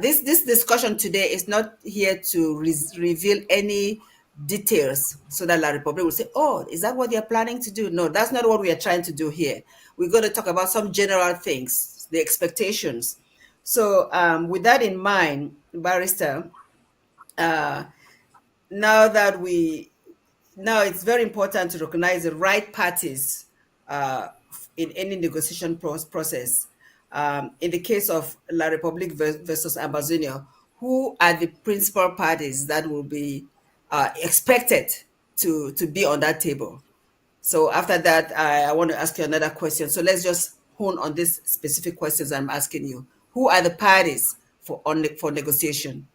this discussion today is not here to reveal any details so that La Republic will say, oh, is that what you're planning to do? No, that's not what we are trying to do here. We're going to talk about some general things, the expectations. So with that in mind, Barrister, now it's very important to recognize the right parties in any negotiation process. In the case of La Republique versus Amazonia, who are the principal parties that will be expected to be on that table? So after that, I want to ask you another question. So let's just hone on these specific questions I'm asking you. Who are the parties for negotiation?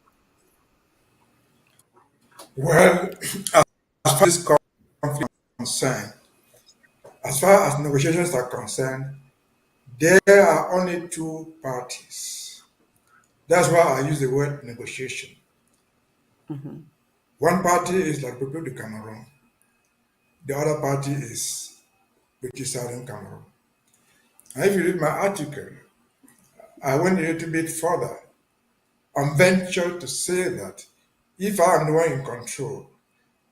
Well, as far as this conflict is concerned, as far as negotiations are concerned, there are only two parties. That's why I use the word negotiation. Mm-hmm. One party is La Republique de Cameroon. The other party is British Southern Cameroon. And if you read my article, I went a little bit further and ventured to say that if I am the one in control,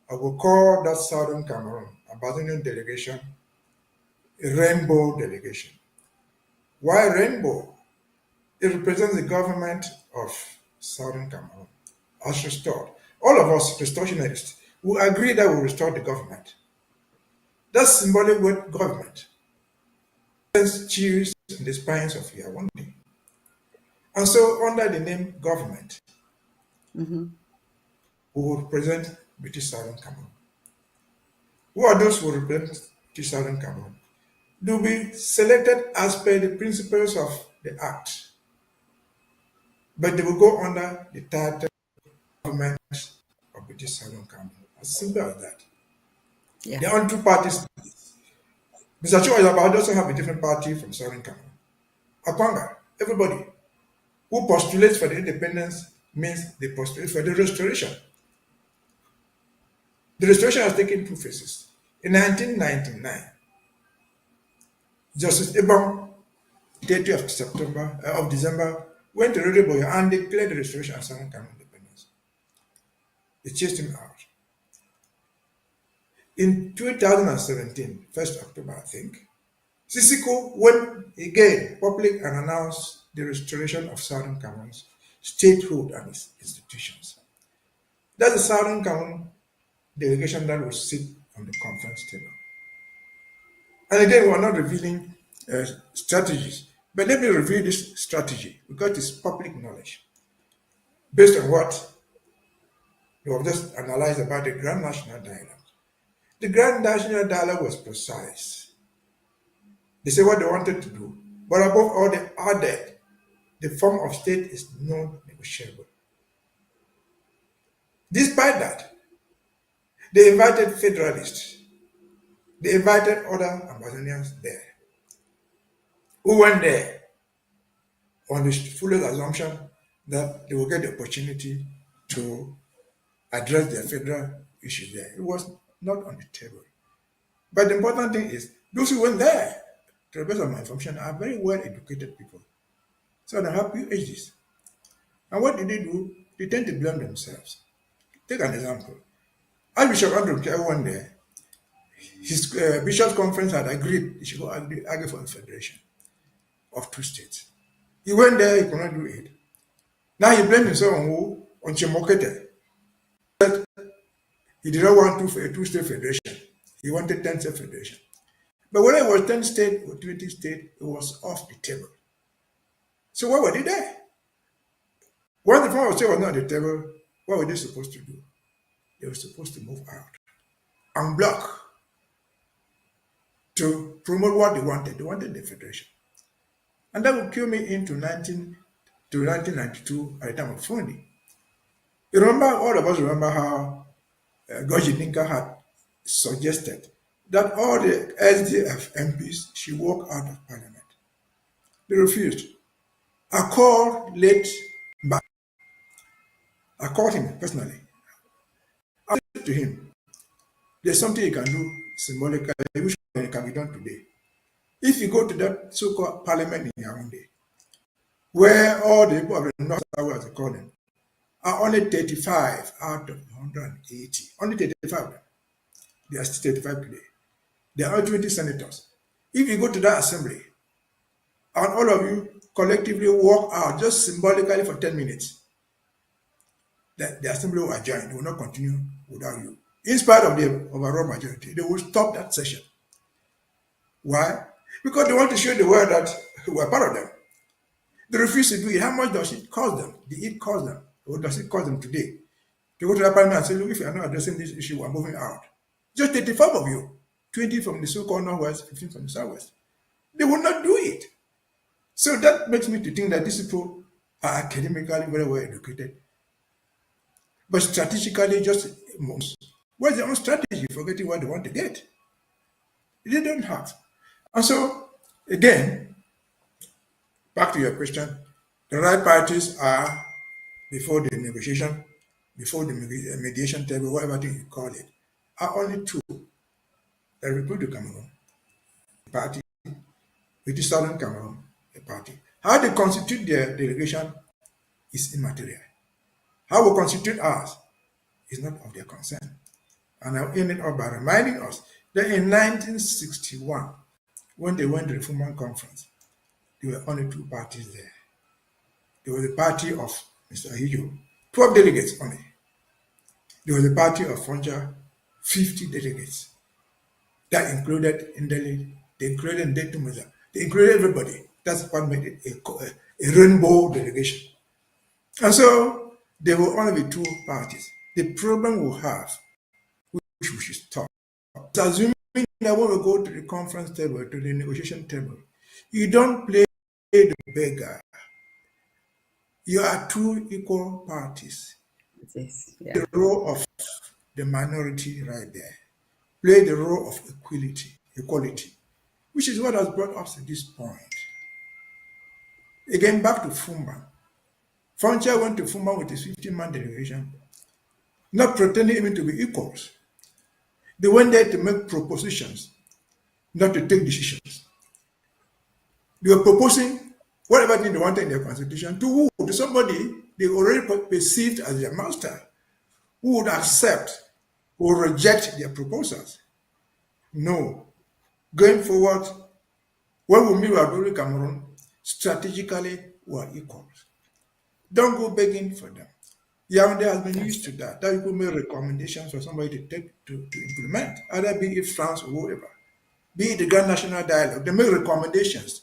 I will call that Southern Cameroon Ambazonian delegation a rainbow delegation. While rainbow, it represents the government of Southern Cameroon as restored. All of us restorationists will agree that we restore the government. That symbolic word government sends chills in the spines of Yawundi. And so, under the name government, Mm-hmm. we will represent British Southern Cameroon. Who are those who represent British Southern Cameroon? They will be selected as per the principles of the Act, but they will go under the title government of British Southern Cameroon. As simple as that. Yeah. There are only two parties. Mr. Chua also have a different party from Southern Cameroon. Akwanga, everybody who postulates for the independence means they postulate for the restoration. The restoration has taken two phases. In 1999, Justice Ibom, 30th of December, went to Rodeboy and declared the restoration of Southern Cameroon independence. They chased him out. In 2017, 1st October, I think, Sisiko went again public and announced the restoration of Southern Cameroon's statehood and its institutions. That's the Southern Cameroon delegation that will sit on the conference table. And again, we're not revealing strategies, but let me reveal this strategy because it's public knowledge based on what you have just analyzed about the Grand National Dialogue. The Grand National Dialogue was precise. They said what they wanted to do, but above all, they added the form of state is non-negotiable. Despite that, they invited federalists. They invited other Amazonians there, who went there on the fullest assumption that they will get the opportunity to address their federal issues there. It was not on the table. But the important thing is, those who went there, to the best of my information, are very well educated people. So they have PhDs. And what did they do? They tend to blame themselves. Take an example. Archbishop Andrew Care went there. His bishops' conference had agreed he should go argue for a federation of two states. He went there, he could not do it. Now he blamed himself on who? On Chimokete. He did not want a two-state federation. He wanted 10-state federation. But whether it was 10 state or 20 state, it was off the table. So why were they there? Once the form of state was not on the table, what were they supposed to do? They were supposed to move out and block to promote what they wanted. They wanted the federation. And that would kill me into 1992 at the time of Fundi. You remember, all of us remember how Goji Dinka had suggested that all the SDF MPs should walk out of parliament. They refused. I called late back. I called him personally. I said to him, there's something you can do symbolically, which can be done today. If you go to that so-called parliament in Yaoundé, where all the people of the North, as they call them, are only 35 out of 180. Only 35 of them. They are still 35 today. There are 20 senators. If you go to that assembly, and all of you collectively walk out just symbolically for 10 minutes, the assembly will adjourn. They will not continue without you. In spite of the overall majority, they will stop that session. Why? Because they want to show the world that we are part of them. They refuse to do it. How much does it cost them? Did it cost them? Or does it cost them today? To go to the parliament and say, look, if you are not addressing this issue, we're moving out. Just 35 of you, 20 from the so-called Northwest, 15 from the Southwest. They will not do it. So that makes me to think that these people are academically very well educated, but strategically just moves. What's their own strategy? Forgetting what they want to get. They don't have. And so, again, back to your question, the right parties are, before the negotiation, before the mediation table, whatever you call it, are only two. The Republic of Cameroon, a party, with the Southern Cameroon, a party. How they constitute their delegation is immaterial. How we constitute ours is not of their concern. And I'll end it up by reminding us that in 1961, when they went to the Reform Conference, there were only two parties there. There was the party of Mr. Abiedu, 12 delegates only. There was the party of Frontier, 50 delegates. That included Indeli, they included Ndetumeza, they included everybody. That's what made it a rainbow delegation. And so there will only be two parties. The problem we'll have, which we should stop, is assuming that when we go to the conference table, to the negotiation table, you don't play the beggar. You are two equal parties. Yeah. The role of the minority right there. Play the role of equality, which is what has brought us to this point. Again, back to Fumba. Frontier went to Fumba with his 15-man delegation, not pretending even to be equals. They went there to make propositions, not to take decisions. They were proposing whatever thing they wanted in their constitution to who? To somebody they already perceived as their master, who would accept or reject their proposals. No. Going forward, when we meet with Cameroon, strategically we are equals. Don't go begging for them. Yaoundé has been used to that. That people make recommendations for somebody to take to implement, either be it France or whatever. Be it the Grand National Dialogue, they make recommendations,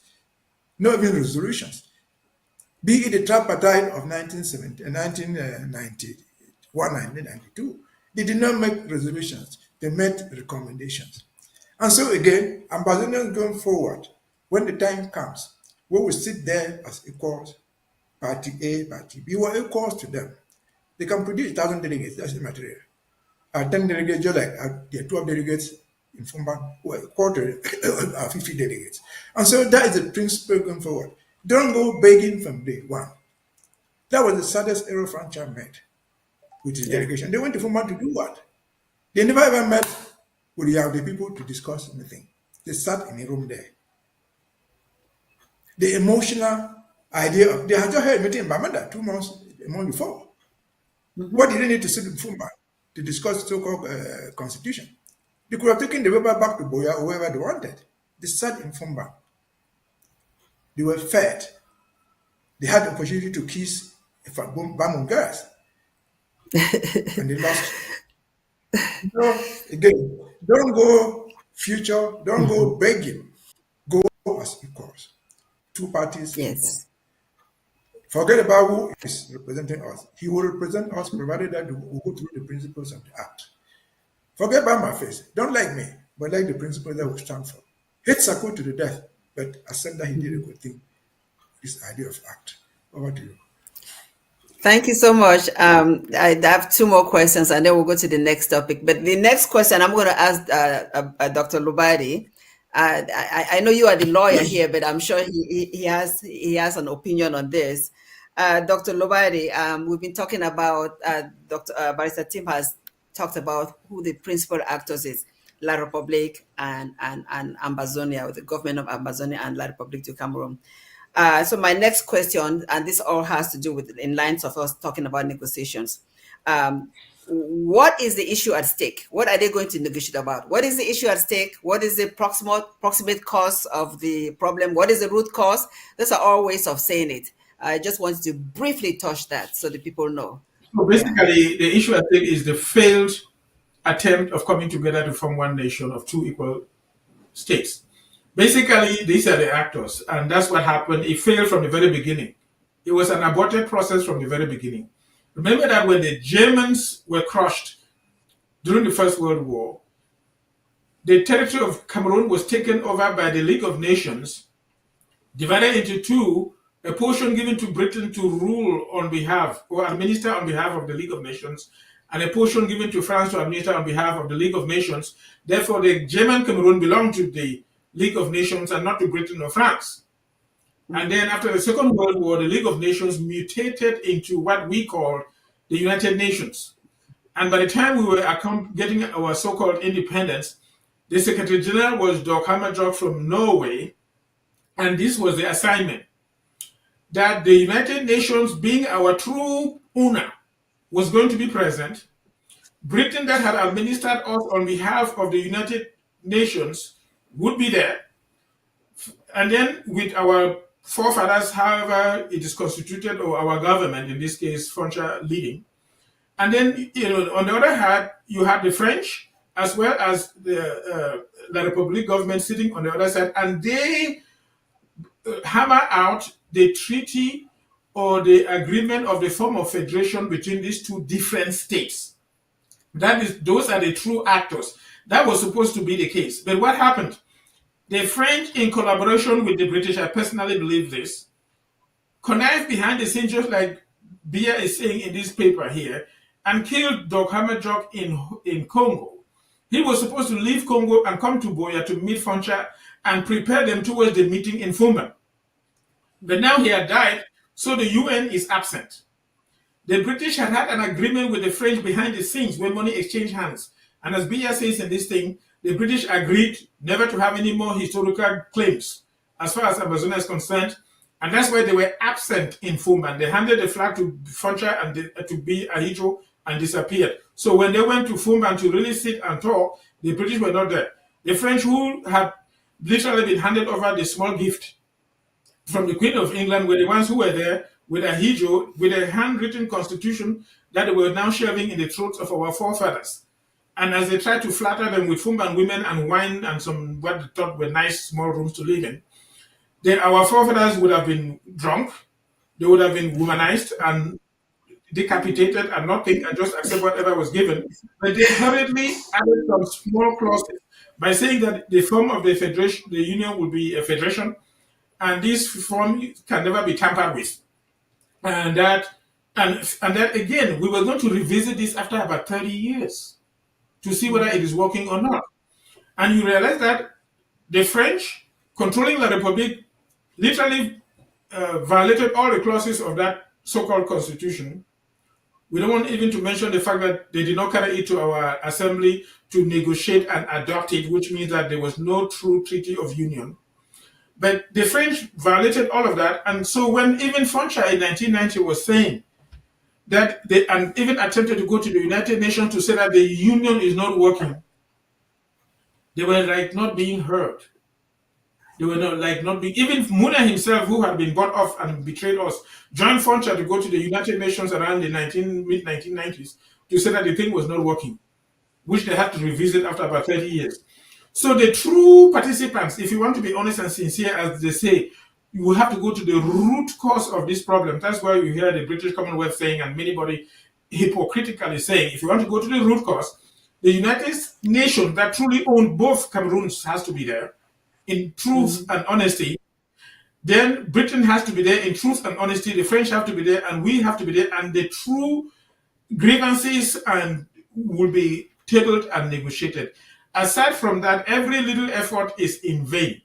not even resolutions. Be it the tripartite of 1991, 1992, they did not make resolutions, they made recommendations. And so again, ambassadors going forward, when the time comes, we will sit there as equals, party A, party B, we are equals to them. They can produce 1,000 delegates, that's the material. 10 delegates, just like there are 12 delegates in Fumba, who are equal to 50 delegates. And so that is the principle going forward. Don't go begging from day one. That was the saddest error Francha made with his delegation. They went to Fumba to do what? They never ever met with the people to discuss anything. They sat in a room there. The emotional idea of, they had just had a meeting in Bamenda a month before. What did they need to sit in Fumba to discuss so-called constitution? They could have taken the paper back to Boya or wherever they wanted. They sat in Fumba. They were fed. They had the opportunity to kiss Bamon girls. And they lost. So again, don't go don't go begging. Go as equals. Two parties. Yes. Forget about who is representing us. He will represent us provided that we go through the principles of the act. Forget about my face. Don't like me, but like the principles that we stand for. Hate Sako to the death, but accept that he did a good thing. This idea of act. Over to you. Thank you so much. I have two more questions and then we'll go to the next topic. But the next question I'm going to ask Dr. Lobati. I know you are the lawyer here, but I'm sure he has an opinion on this. Dr. Lobati, we've been talking about, Dr. Barrister Tim has talked about who the principal actors is, La République and Ambazonia, or the government of Ambazonia and La République du Cameroon. So my next question, and this all has to do with in lines of us talking about negotiations. What is the issue at stake? What are they going to negotiate about? What is the issue at stake? What is the proximate cause of the problem? What is the root cause? Those are all ways of saying it. I just wanted to briefly touch that so the people know. So basically, the issue at stake is the failed attempt of coming together to form one nation of two equal states. Basically, these are the actors, and that's what happened. It failed from the very beginning. It was an aborted process from the very beginning. Remember that when the Germans were crushed during the First World War, the territory of Cameroon was taken over by the League of Nations, divided into two, a portion given to Britain to rule on behalf or administer on behalf of the League of Nations, and a portion given to France to administer on behalf of the League of Nations. Therefore, the German Cameroon belonged to the League of Nations and not to Britain or France. And then after the Second World War, the League of Nations mutated into what we call the United Nations. And by the time we were getting our so-called independence, the Secretary General was Dag Hammarskjöld from Norway. And this was the assignment, that the United Nations, being our true owner, was going to be present. Britain, that had administered us on behalf of the United Nations, would be there. And then with our forefathers, however it is constituted, or our government, in this case, French leading. And then, on the other hand, you have the French as well as the Republic government sitting on the other side, and they hammer out the treaty or the agreement of the form of federation between these two different states. That is, those are the true actors. That was supposed to be the case. But what happened? The French, in collaboration with the British, I personally believe this, connived behind the scenes, just like Bia is saying in this paper here, and killed Dog Hammerjock in Congo. He was supposed to leave Congo and come to Buea to meet Foncha and prepare them towards the meeting in Fumba. But now he had died, so the UN is absent. The British had an agreement with the French behind the scenes when money exchanged hands. And as Bia says in this thing, the British agreed never to have any more historical claims as far as Amazonia is concerned. And that's why they were absent in Fumba. They handed the flag to Foncha and to Abiedu and disappeared. So when they went to Fumba to really sit and talk, the British were not there. The French, who had literally been handed over the small gift from the Queen of England, were the ones who were there with Abiedu, with a handwritten constitution that they were now shoving in the throats of our forefathers. And as they tried to flatter them with Fumban women and wine and some what they thought were nice small rooms to live in, then our forefathers would have been drunk, they would have been womanized and decapitated and not think and just accept whatever was given. But they hurriedly added some small clauses by saying that the form of the federation, the union, will be a federation, and this form can never be tampered with. And that again, we were going to revisit this after about 30 years to see whether it is working or not. And you realize that the French, controlling the Republic, literally violated all the clauses of that so-called constitution. We don't want even to mention the fact that they did not carry it to our assembly to negotiate and adopt it, which means that there was no true treaty of union. But the French violated all of that. And so when even Foncha in 1990 was saying that they, and even attempted to go to the United Nations to say that the union is not working, they were like not being heard. They were not being, even Muna himself, who had been bought off and betrayed us, joined Foncha to go to the United Nations around the mid-1990s to say that the thing was not working, which they had to revisit after about 30 years. So the true participants, if you want to be honest and sincere, as they say, you will have to go to the root cause of this problem. That's why you hear the British Commonwealth saying, and anybody hypocritically saying, if you want to go to the root cause, the United Nations that truly own both Cameroons has to be there in truth and honesty. Then Britain has to be there in truth and honesty. The French have to be there, and we have to be there, and the true grievances and will be tabled and negotiated. Aside from that, every little effort is in vain.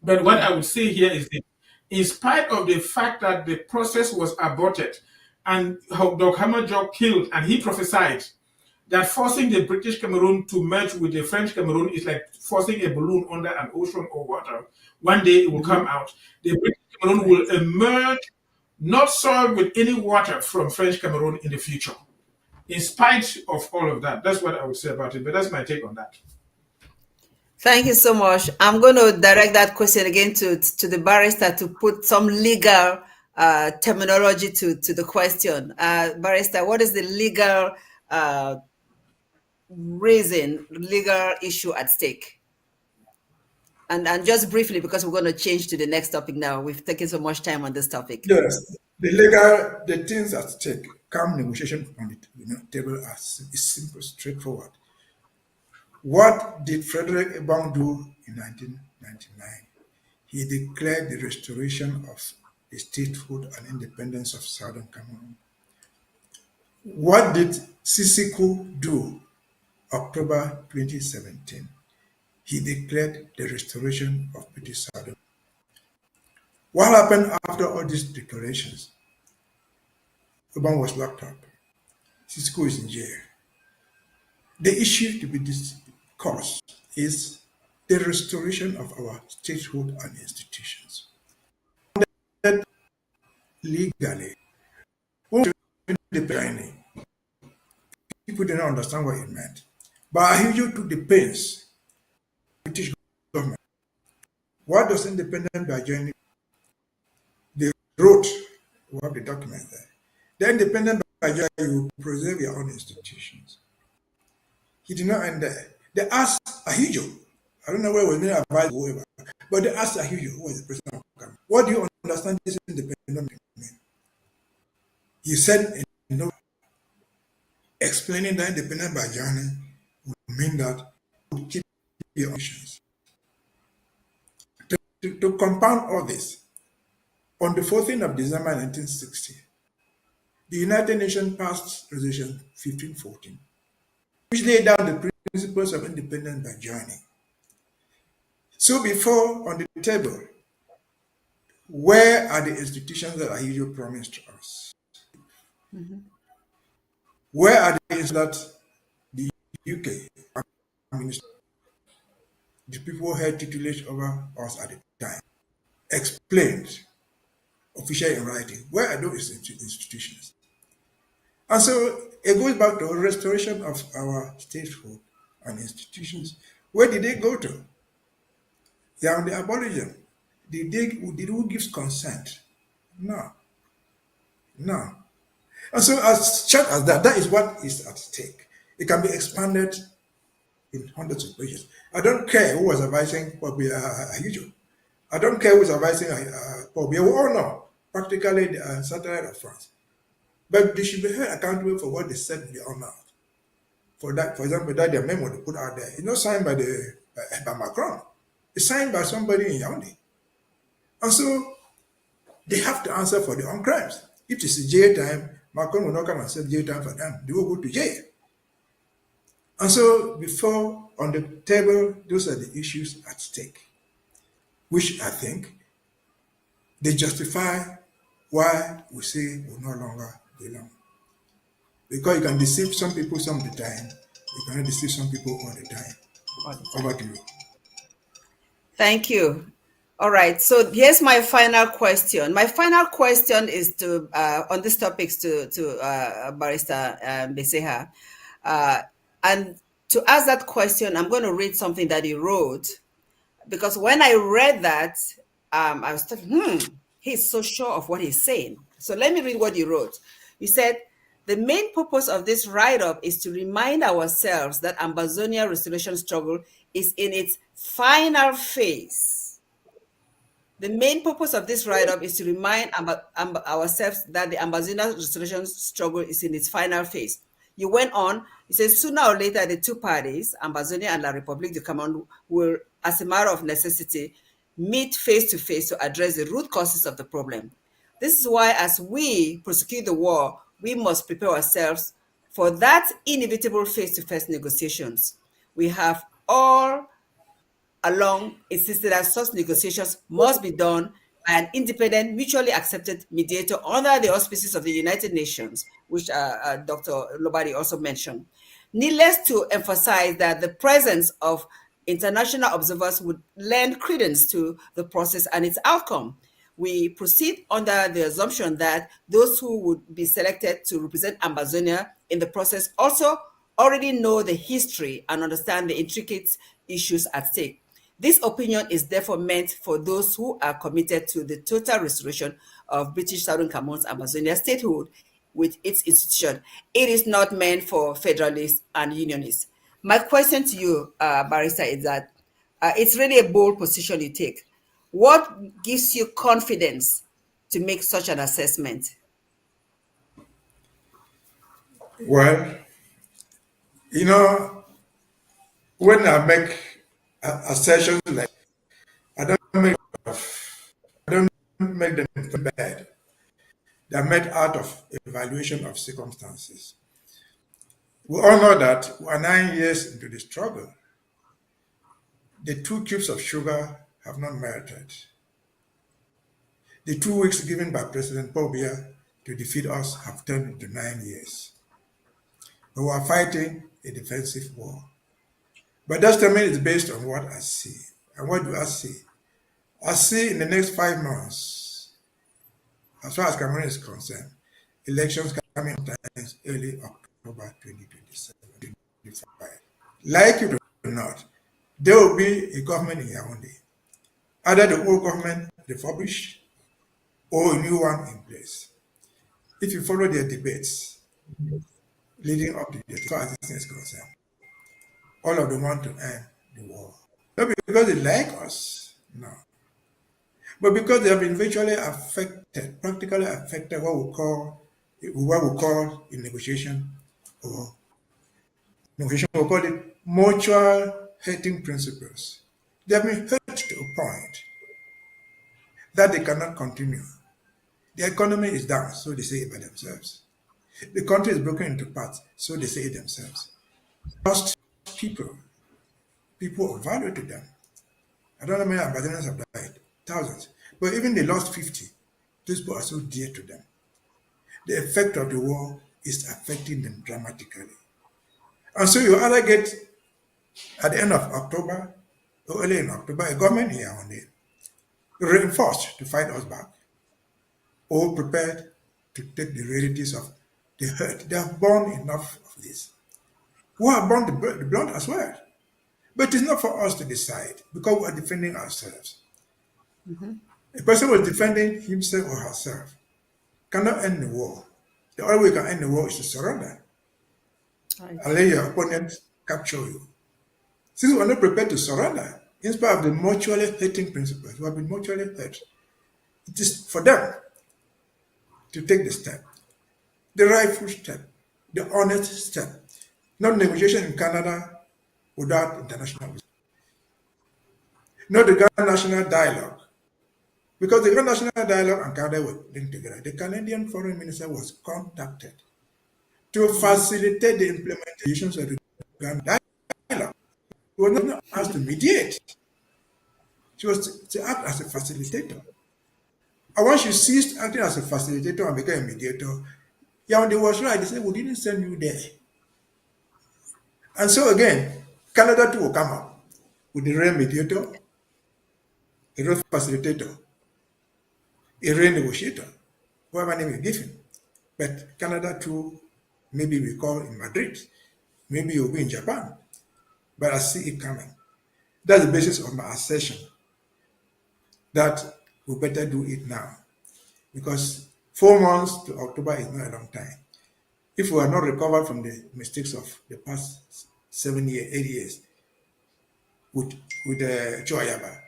But what I would say here is that in spite of the fact that the process was aborted and Dr. Hammerjock killed, and he prophesied that forcing the British Cameroon to merge with the French Cameroon is like forcing a balloon under an ocean or water. One day it will come out. The British Cameroon will emerge not soiled with any water from French Cameroon in the future. In spite of all of that, that's what I would say about it. But that's my take on that. Thank you so much. I'm going to direct that question again to the barrister to put some legal terminology to the question. Barrister, what is the legal legal issue at stake? And just briefly, because we're going to change to the next topic now. We've taken so much time on this topic. Yes, the things at stake, calm negotiation on the table is simple, straightforward. What did Frederick Ebong do in 1999? He declared the restoration of the statehood and independence of Southern Cameroon. What did Sisiku do October 2017? He declared the restoration of British Southern. What happened after all these declarations? Ebong was locked up. Sisiku is in jail. The issue to be discussed is the restoration of our statehood and institutions. Legally, people didn't understand what it meant. But Abiedu took the pains, British government. What does independence by joining? wrote, we have the document there. The independent Nigeria, you preserve your own institutions. He did not end there. They asked Ahijo, I don't know where was being advised, whoever, but they asked Ahijo, who was the president of Cameroon, what do you understand this independent mean? He said, explaining that independent by journey would mean that you keep your options. To compound all this, on the 14th of December 1960, the United Nations passed Resolution 1514, which laid down the principles of independence by journey. So before, on the table, where are the institutions that Ahijo promised to us? Mm-hmm. Where are the institutions that the UK, the people who had tutelage over us at the time, explained officially in writing? Where are those institutions? And so it goes back to restoration of our statehood and institutions. Where did they go to? They are on the abolition. Did who gives consent? No. No. And so as short as that, that is what is at stake. It can be expanded in hundreds of pages. I don't care who was advising Ahijo. I don't care who was advising Paul Biya. We all know practically the satellite of France. But they should be held accountable for what they said in their own mouth. For that, for example, that their memo they put out there, it's not signed by Macron. It's signed by somebody in Yaoundé. And so they have to answer for their own crimes. If it's jail time, Macron will not come and say jail time for them. They will go to jail. And so before on the table, those are the issues at stake, which I think they justify why we say we no longer belong. Because you can deceive some people some of the time, you cannot deceive some people all the time. Over to you. Thank you. All right. So here's my final question. My final question is to on these topics to Barrister Mbeseha. And to ask that question, I'm going to read something that he wrote, because when I read that, I was thinking, he's so sure of what he's saying. So let me read what he wrote. He said, the main purpose of this write-up is to remind ourselves that Ambazonia restoration struggle is in its final phase. The main purpose of this write-up is to remind ourselves that the Ambazonia restoration struggle is in its final phase. You went on, it says, sooner or later, the two parties, Ambazonia and La République du Cameroun, will, as a matter of necessity, meet face to face to address the root causes of the problem. This is why, as we prosecute the war, we must prepare ourselves for that inevitable face-to-face negotiations. We have all along insisted that such negotiations must be done by an independent, mutually accepted mediator under the auspices of the United Nations, which Dr. Lobati also mentioned. Needless to emphasize that the presence of international observers would lend credence to the process and its outcome. We proceed under the assumption that those who would be selected to represent Ambazonia in the process also already know the history and understand the intricate issues at stake. This opinion is therefore meant for those who are committed to the total restoration of British Southern Cameroon's Amazonia statehood with its institution. It is not meant for federalists and unionists. My question to you, Barrister, is that it's really a bold position you take. What gives you confidence to make such an assessment? Well, you know, when I make assertions like I don't make I don't make them bad. They're made out of evaluation of circumstances. We all know that we are 9 years into the struggle. The 2 cubes of sugar have not melted. The 2 weeks given by President Paul Biya to defeat us have turned into 9 years. But we are fighting a defensive war. But that statement is based on what I see. And what do I see? I see in the next 5 months, as far as Cameroon is concerned, elections coming times early October 2027. Like it or not, there will be a government in Yaoundé. Either the old government refurbished or a new one in place. If you follow their debates leading up to the as far as this is concerned, all of them want to end the war. Not because they like us, no, but because they have been virtually affected, practically affected what we call in negotiation or negotiation, we call it mutual hating principles. They have been hurt to a point that they cannot continue. The economy is down, so they say it by themselves. The country is broken into parts, so they say it themselves. Lost people, people of value to them. I don't know how many Ambazonians have died, thousands. But even they lost 50, those people are so dear to them. The effect of the war is affecting them dramatically. And so you either get, at the end of October, or early in October, a government here on it, reinforced to fight us back, or prepared to take the realities of the hurt. They have borne enough of this. We have borne the blunt as well. But it's not for us to decide because we are defending ourselves. A person who is defending himself or herself cannot end the war. The only way you can end the war is to surrender and let your opponent capture you. Since we are not prepared to surrender, in spite of the mutually hating principles, we have been mutually hurt. It is for them to take the step, the rightful step, the honest step, not negotiation in Canada without international, not the Grand National Dialogue. Because the Grand National Dialogue and Canada were linked together. The Canadian Foreign Minister was contacted to facilitate the implementation of the Grand Dialogue. She was not asked to mediate. She was to act as a facilitator. And once she ceased acting as a facilitator and became a mediator, Yaoundé was right. They said, we didn't send you there. And so again, Canada too will come up with the real mediator, a real facilitator, a real negotiator, whatever name you give him. But Canada too, maybe we call in Madrid, maybe you'll be in Japan, but I see it coming. That's the basis of my assertion that we better do it now, because 4 months to October is not a long time. If we are not recovered from the mistakes of the past 7 years, 8 years, with Choyaba,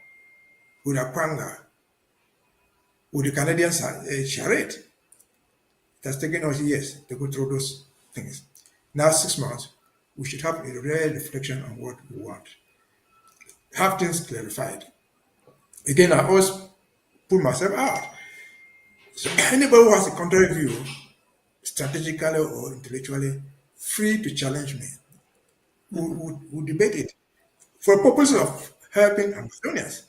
with Akwanga, with the Canadian charade, it has taken us years to go through those things. Now 6 months, we should have a real reflection on what we want. Have things clarified. Again, I always put myself out. So anybody who has a contrary view, strategically or intellectually, free to challenge me. We'll debate it for the purpose of helping Amazonians,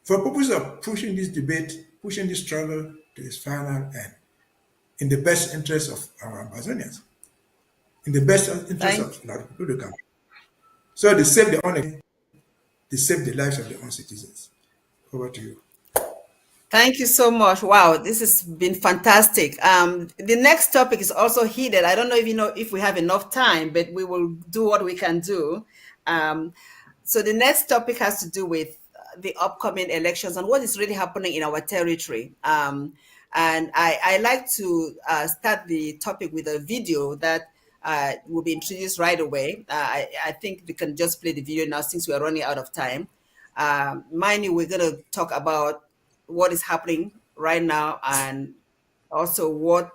for the purpose of pushing this debate, pushing this struggle to its final end, in the best interest of our Amazonians, in the best interest of a lot of people to come. So they save their own, they save the lives of their own citizens. Over to you. Thank you so much. Wow, this has been fantastic. The next topic is also heated. I don't know if we have enough time, but we will do what we can do. So the next topic has to do with the upcoming elections and what is really happening in our territory. And I like to start the topic with a video that will be introduced right away. I think we can just play the video now since we are running out of time. Mind you, we're going to talk about what is happening right now and also what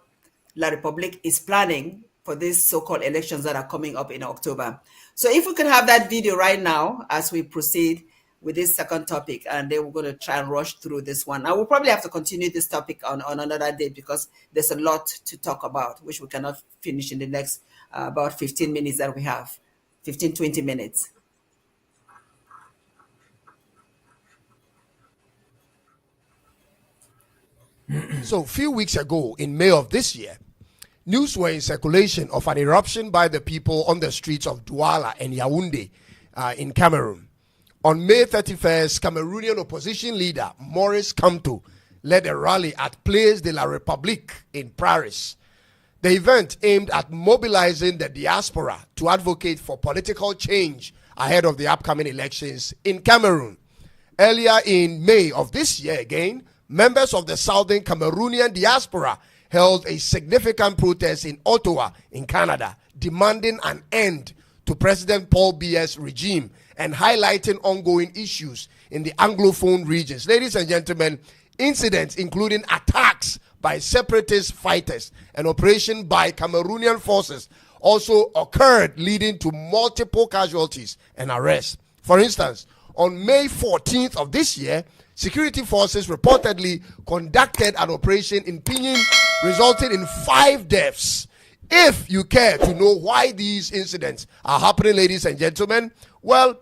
La Republique is planning for these so-called elections that are coming up in October. So if we can have that video right now as we proceed with this second topic, and then we're going to try and rush through this one. I will probably have to continue this topic on another day because there's a lot to talk about, which we cannot finish in the next about 15 minutes that we have, 15, 20 minutes. So a few weeks ago, in May of this year, news were in circulation of an eruption by the people on the streets of Douala and Yaoundé in Cameroon. On May 31st, Cameroonian opposition leader Maurice Kamto led a rally at Place de la République in Paris. The event aimed at mobilizing the diaspora to advocate for political change ahead of the upcoming elections in Cameroon. Earlier in May of this year again, members of the southern Cameroonian diaspora held a significant protest in Ottawa, in Canada, demanding an end to President Paul Biya's regime and highlighting ongoing issues in the Anglophone regions. Ladies and gentlemen, incidents including attacks by separatist fighters and operation by Cameroonian forces also occurred, leading to multiple casualties and arrests. For instance, on May 14th of this year, security forces reportedly conducted an operation in Pinyin, resulting in 5 deaths. If you care to know why these incidents are happening, ladies and gentlemen, well,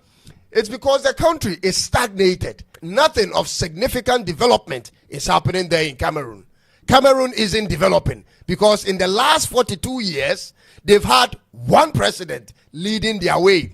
it's because the country is stagnated. Nothing of significant development is happening there in Cameroon. Cameroon isn't developing because in the last 42 years, they've had one president leading their way,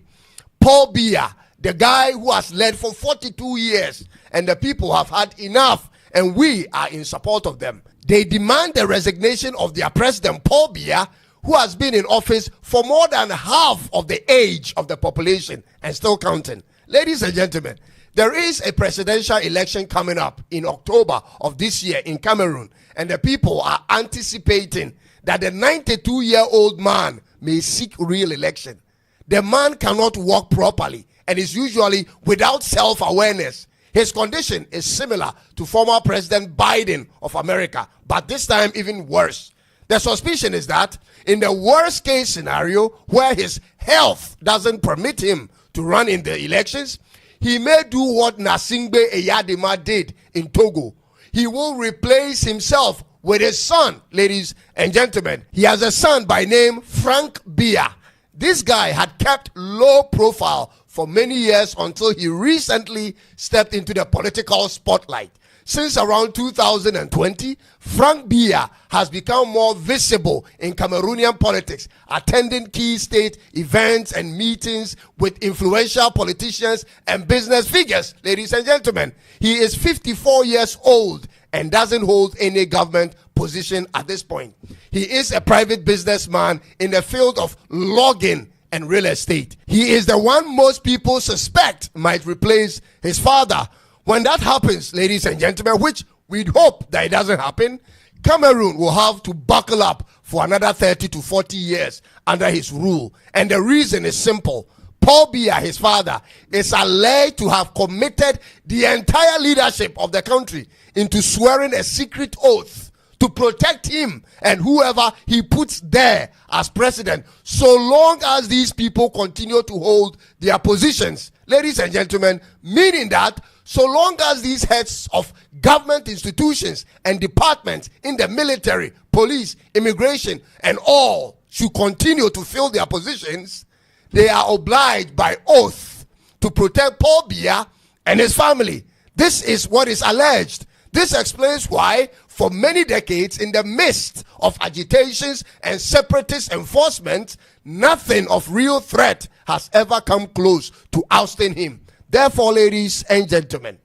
Paul Biya, the guy who has led for 42 years, and the people have had enough, and we are in support of them. They demand the resignation of their president, Paul Biya, who has been in office for more than half of the age of the population and still counting. Ladies and gentlemen, there is a presidential election coming up in October of this year in Cameroon, and the people are anticipating that the 92-year-old man may seek re-election. The man cannot walk properly and is usually without self-awareness. His condition is similar to former President Biden of America, but this time even worse. The suspicion is that in the worst case scenario, where his health doesn't permit him to run in the elections, he may do what Nasingbe Eyadema did in Togo. He will replace himself with his son, ladies and gentlemen. He has a son by name Frank Biya. This guy had kept low profile for many years until he recently stepped into the political spotlight. Since around 2020, Frank Biya has become more visible in Cameroonian politics, attending key state events and meetings with influential politicians and business figures. Ladies and gentlemen, he is 54 years old and doesn't hold any government position at this point. He is a private businessman in the field of logging and real estate. He is the one most people suspect might replace his father. When that happens, ladies and gentlemen, which we'd hope that it doesn't happen, Cameroon will have to buckle up for another 30 to 40 years under his rule. And the reason is simple. Paul Biya, his father, is alleged to have committed the entire leadership of the country into swearing a secret oath to protect him and whoever he puts there as president, so long as these people continue to hold their positions. Ladies and gentlemen, meaning that so long as these heads of government institutions and departments in the military, police, immigration, and all should continue to fill their positions, they are obliged by oath to protect Paul Biya and his family. This is what is alleged. This explains why, for many decades, in the midst of agitations and separatist enforcement, nothing of real threat has ever come close to ousting him. Therefore, ladies and gentlemen,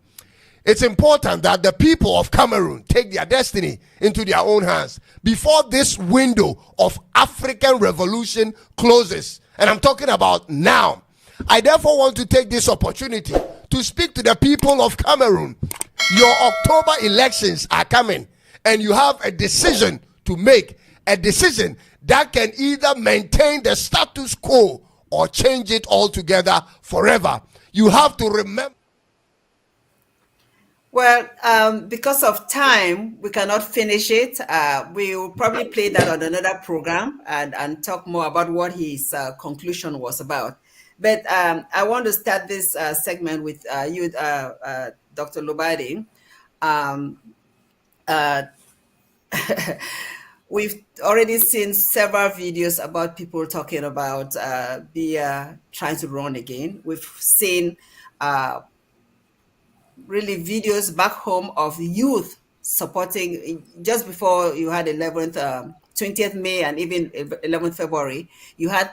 it's important that the people of Cameroon take their destiny into their own hands before this window of African revolution closes. And I'm talking about now. I therefore want to take this opportunity to speak to the people of Cameroon. Your October elections are coming, and you have a decision to make, a decision that can either maintain the status quo or change it altogether forever. You have to remember. Well, because of time, we cannot finish it. We will probably play that on another program and talk more about what his conclusion was about. But I want to start this segment with you, Dr. Lobati. We've already seen several videos about people talking about trying to run again. We've seen really videos back home of youth supporting. Just before you had 20th May and even 11th February, you had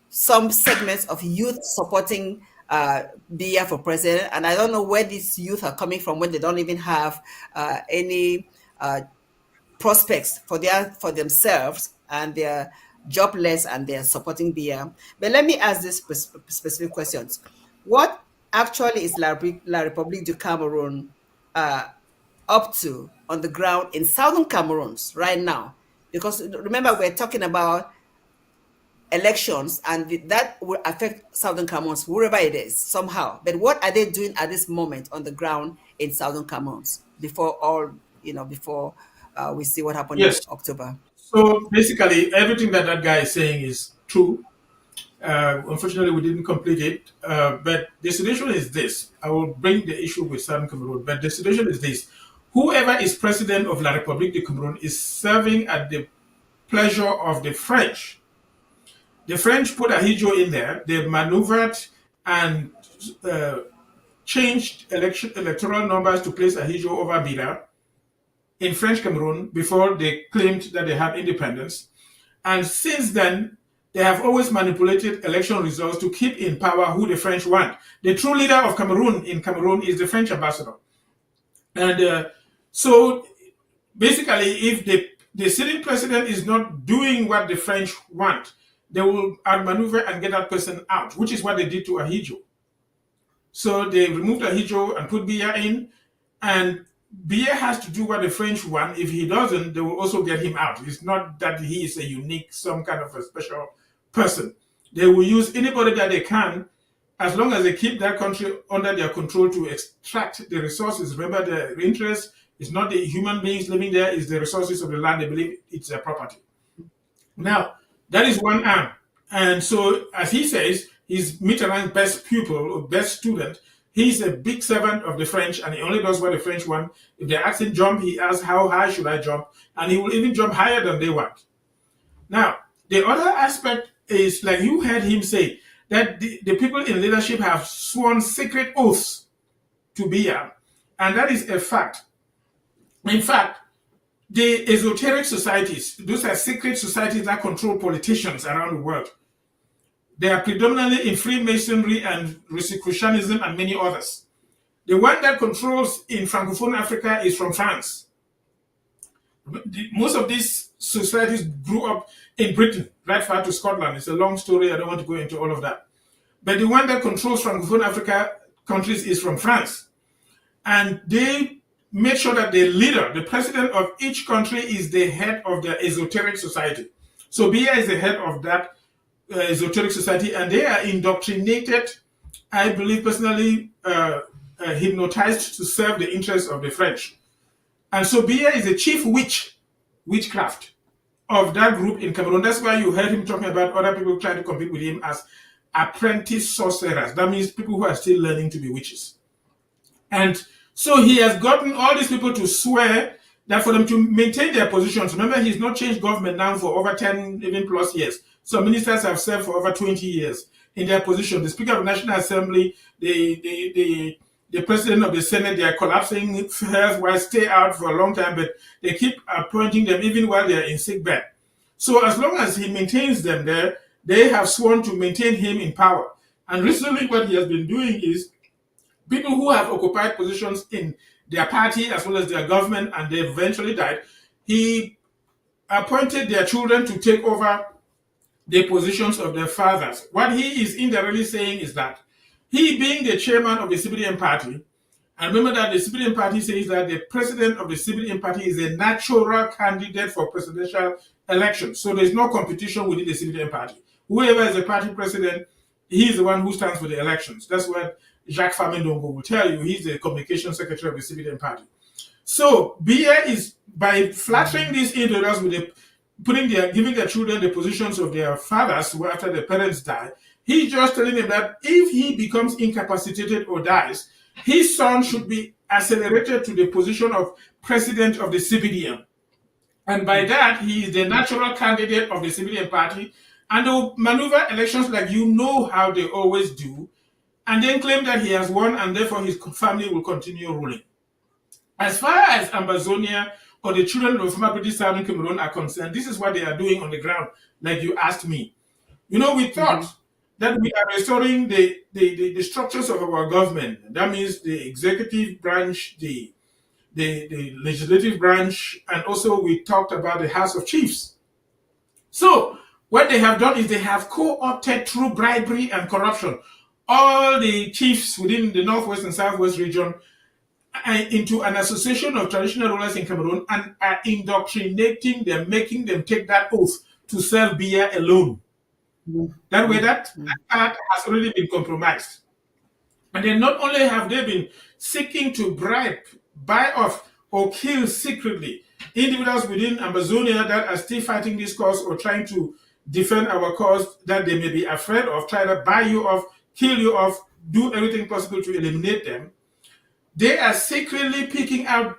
some segments of youth supporting Biya for president. And I don't know where these youth are coming from when they don't even have any prospects for themselves, and they're jobless and they're supporting Biya. But let me ask this specific questions. What actually is La République du Cameroun up to on the ground in southern Cameroons right now? Because remember, we're talking about elections, and that will affect southern Cameroons, wherever it is, somehow. But what are they doing at this moment on the ground in southern Cameroons before we see what happened in Yes. October? So basically, everything that guy is saying is true. Unfortunately, we didn't complete it. But the situation is this. I will bring the issue with Southern Cameroon. But the situation is this. Whoever is president of La République de Cameroon is serving at the pleasure of the French. The French put Ahidjo in there. They maneuvered and changed electoral numbers to place Ahidjo over Bida in French Cameroon before they claimed that they had independence. And since then, they have always manipulated election results to keep in power who the French want. The true leader of Cameroon in Cameroon is the French ambassador. And so basically, if the sitting president is not doing what the French want, they will outmaneuver and get that person out, which is what they did to Ahidjo. So they removed Ahidjo and put Biya in, and Biya has to do what the French want. If he doesn't, they will also get him out. It's not that he is a unique, some kind of a special person. They will use anybody that they can, as long as they keep that country under their control to extract the resources. Remember, the interest is not the human beings living there, it's the resources of the land. They believe it's their property. Now, that is one arm. And so, as he says, he's Mitterrand's best pupil or best student. He's a big servant of the French, and he only does what the French want. If they ask him jump, he asks how high should I jump, and he will even jump higher than they want. Now, the other aspect is, like you heard him say, that the people in leadership have sworn secret oaths to Biya, and that is a fact. In fact, the esoteric societies, those are secret societies that control politicians around the world. They are predominantly in Freemasonry and Rosicrucianism and many others. The one that controls in Francophone Africa is from France. Most of these societies grew up in Britain, right far to Scotland. It's a long story. I don't want to go into all of that. But the one that controls Francophone Africa countries is from France. And they make sure that the leader, the president of each country, is the head of the esoteric society. So Biya is the head of that esoteric society, and they are indoctrinated, I believe personally, hypnotized to serve the interests of the French. And so Biya is the chief witchcraft of that group in Cameroon. That's why you heard him talking about other people trying to compete with him as apprentice sorcerers. That means people who are still learning to be witches. And so he has gotten all these people to swear that for them to maintain their positions, remember, he's not changed government now for over 10, even plus years. Some ministers have served for over 20 years in their position. The Speaker of the National Assembly, the President of the Senate, they are collapsing health while stay out for a long time, but they keep appointing them even while they are in sick bed. So as long as he maintains them there, they have sworn to maintain him in power. And recently what he has been doing is people who have occupied positions in their party as well as their government and they eventually died, he appointed their children to take over the positions of their fathers. What he is indirectly saying is that he, being the chairman of the CBDM party, and remember that the CBDM party says that the president of the CBDM party is a natural candidate for presidential elections. So there's no competition within the CBDM party. Whoever is the party president, he is the one who stands for the elections. That's what Jacques Famendongo will tell you. He's the communication secretary of the CBDM party. So Biya is, by flattering these individuals with giving their children the positions of their fathers after their parents die, he's just telling them that if he becomes incapacitated or dies, his son should be accelerated to the position of president of the CBDM. And by that, he is the natural candidate of the CBDM party, and they'll maneuver elections like you know how they always do, and then claim that he has won, and therefore his family will continue ruling. As far as Ambazonia or the children of former British Southern Cameroon are concerned, this is what they are doing on the ground, like you asked me. You know, we thought that we are restoring the structures of our government. That means the executive branch, the legislative branch, and also we talked about the House of Chiefs. So what they have done is they have co-opted through bribery and corruption all the chiefs within the Northwest and Southwest region into an association of traditional rulers in Cameroon and are indoctrinating them, making them take that oath to sell beer alone. That way, that part has already been compromised. And then not only have they been seeking to bribe, buy off, or kill secretly individuals within Amazonia that are still fighting this cause or trying to defend our cause that they may be afraid of, try to buy you off, kill you off, do everything possible to eliminate them. They are secretly picking out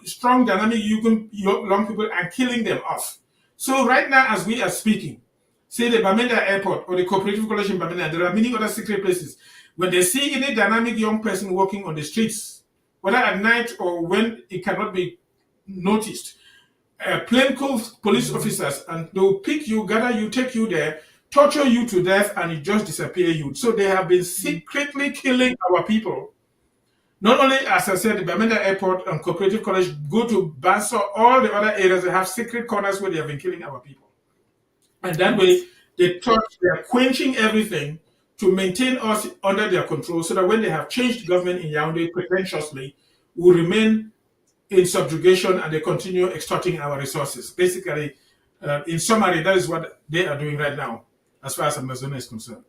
strong, dynamic, young people and killing them off. So right now, as we are speaking, say the Bamenda Airport or the Cooperative College in Bamenda, there are many other secret places. When they see any dynamic young person walking on the streets, whether at night or when it cannot be noticed, plainclothes police officers, and they'll pick you, gather you, take you there, torture you to death, and it just disappear you. So they have been secretly killing our people. Not only, as I said, the Bamenda Airport and Cooperative College, go to Basso, all the other areas, they have secret corners where they have been killing our people. And that way, they are quenching everything to maintain us under their control so that when they have changed government in Yaoundé pretentiously, we remain in subjugation and they continue extorting our resources. Basically, in summary, that is what they are doing right now, as far as Amazonia is concerned.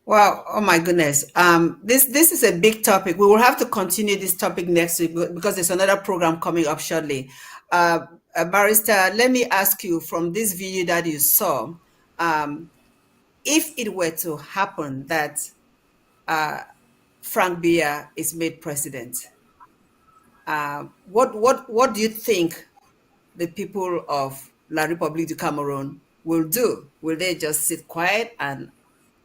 Wow! Oh my goodness! This is a big topic. We will have to continue this topic next week because there's another program coming up shortly. Barrister, let me ask you from this video that you saw, if it were to happen that Frank Biya is made president, what do you think the people of La République du Cameroon will do? Will they just sit quiet and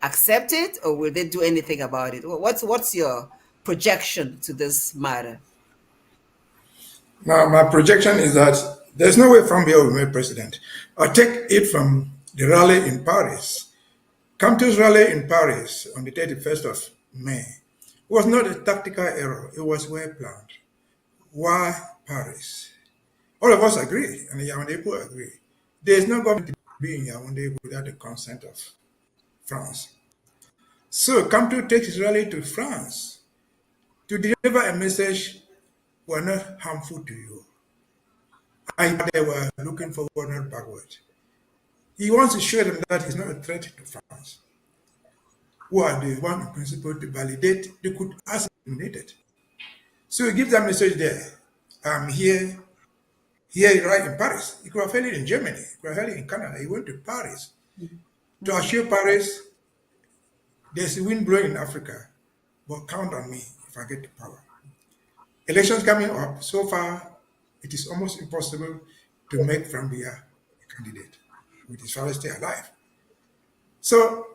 accept it, or will they do anything about it? What's your projection to this matter? Now, my projection is that there's no way Frank Biya will be made president. I take it from the rally in Paris. Camto's rally in Paris on the 31st of May was not a tactical error. It was well planned. Why Paris? All of us agree, and the Yaoundé people agree. There is no government to be in Yaoundé without the consent of France. So Camto takes his rally to France to deliver a message: we're not harmful to you. And they were looking forward, not backward. He wants to show them that he's not a threat to France, who are the one in principle to validate, they could assassinate it. So he gives that message there. I'm here right in Paris. He could have held it in Germany, he could have held it in Canada. He went to Paris to assure Paris, there's a wind blowing in Africa, but count on me if I get the power. Elections coming up, so far, it is almost impossible to make Frank Biya a candidate with his father still alive. So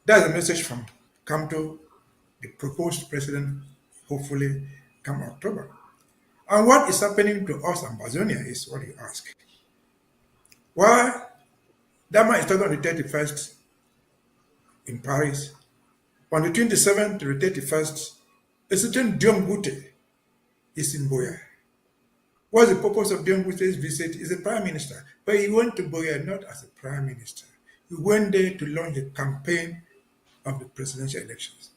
that's a message from Camto, the proposed president, hopefully come October. And what is happening to us Amazonia is what you ask. Why? That man is talking on the 31st in Paris. On the 27th to the 31st, a certain Diom Gute is in Boya. What's the purpose of Diom Gute's visit? He's a prime minister. But he went to Boya not as a prime minister. He went there to launch the campaign of the presidential elections.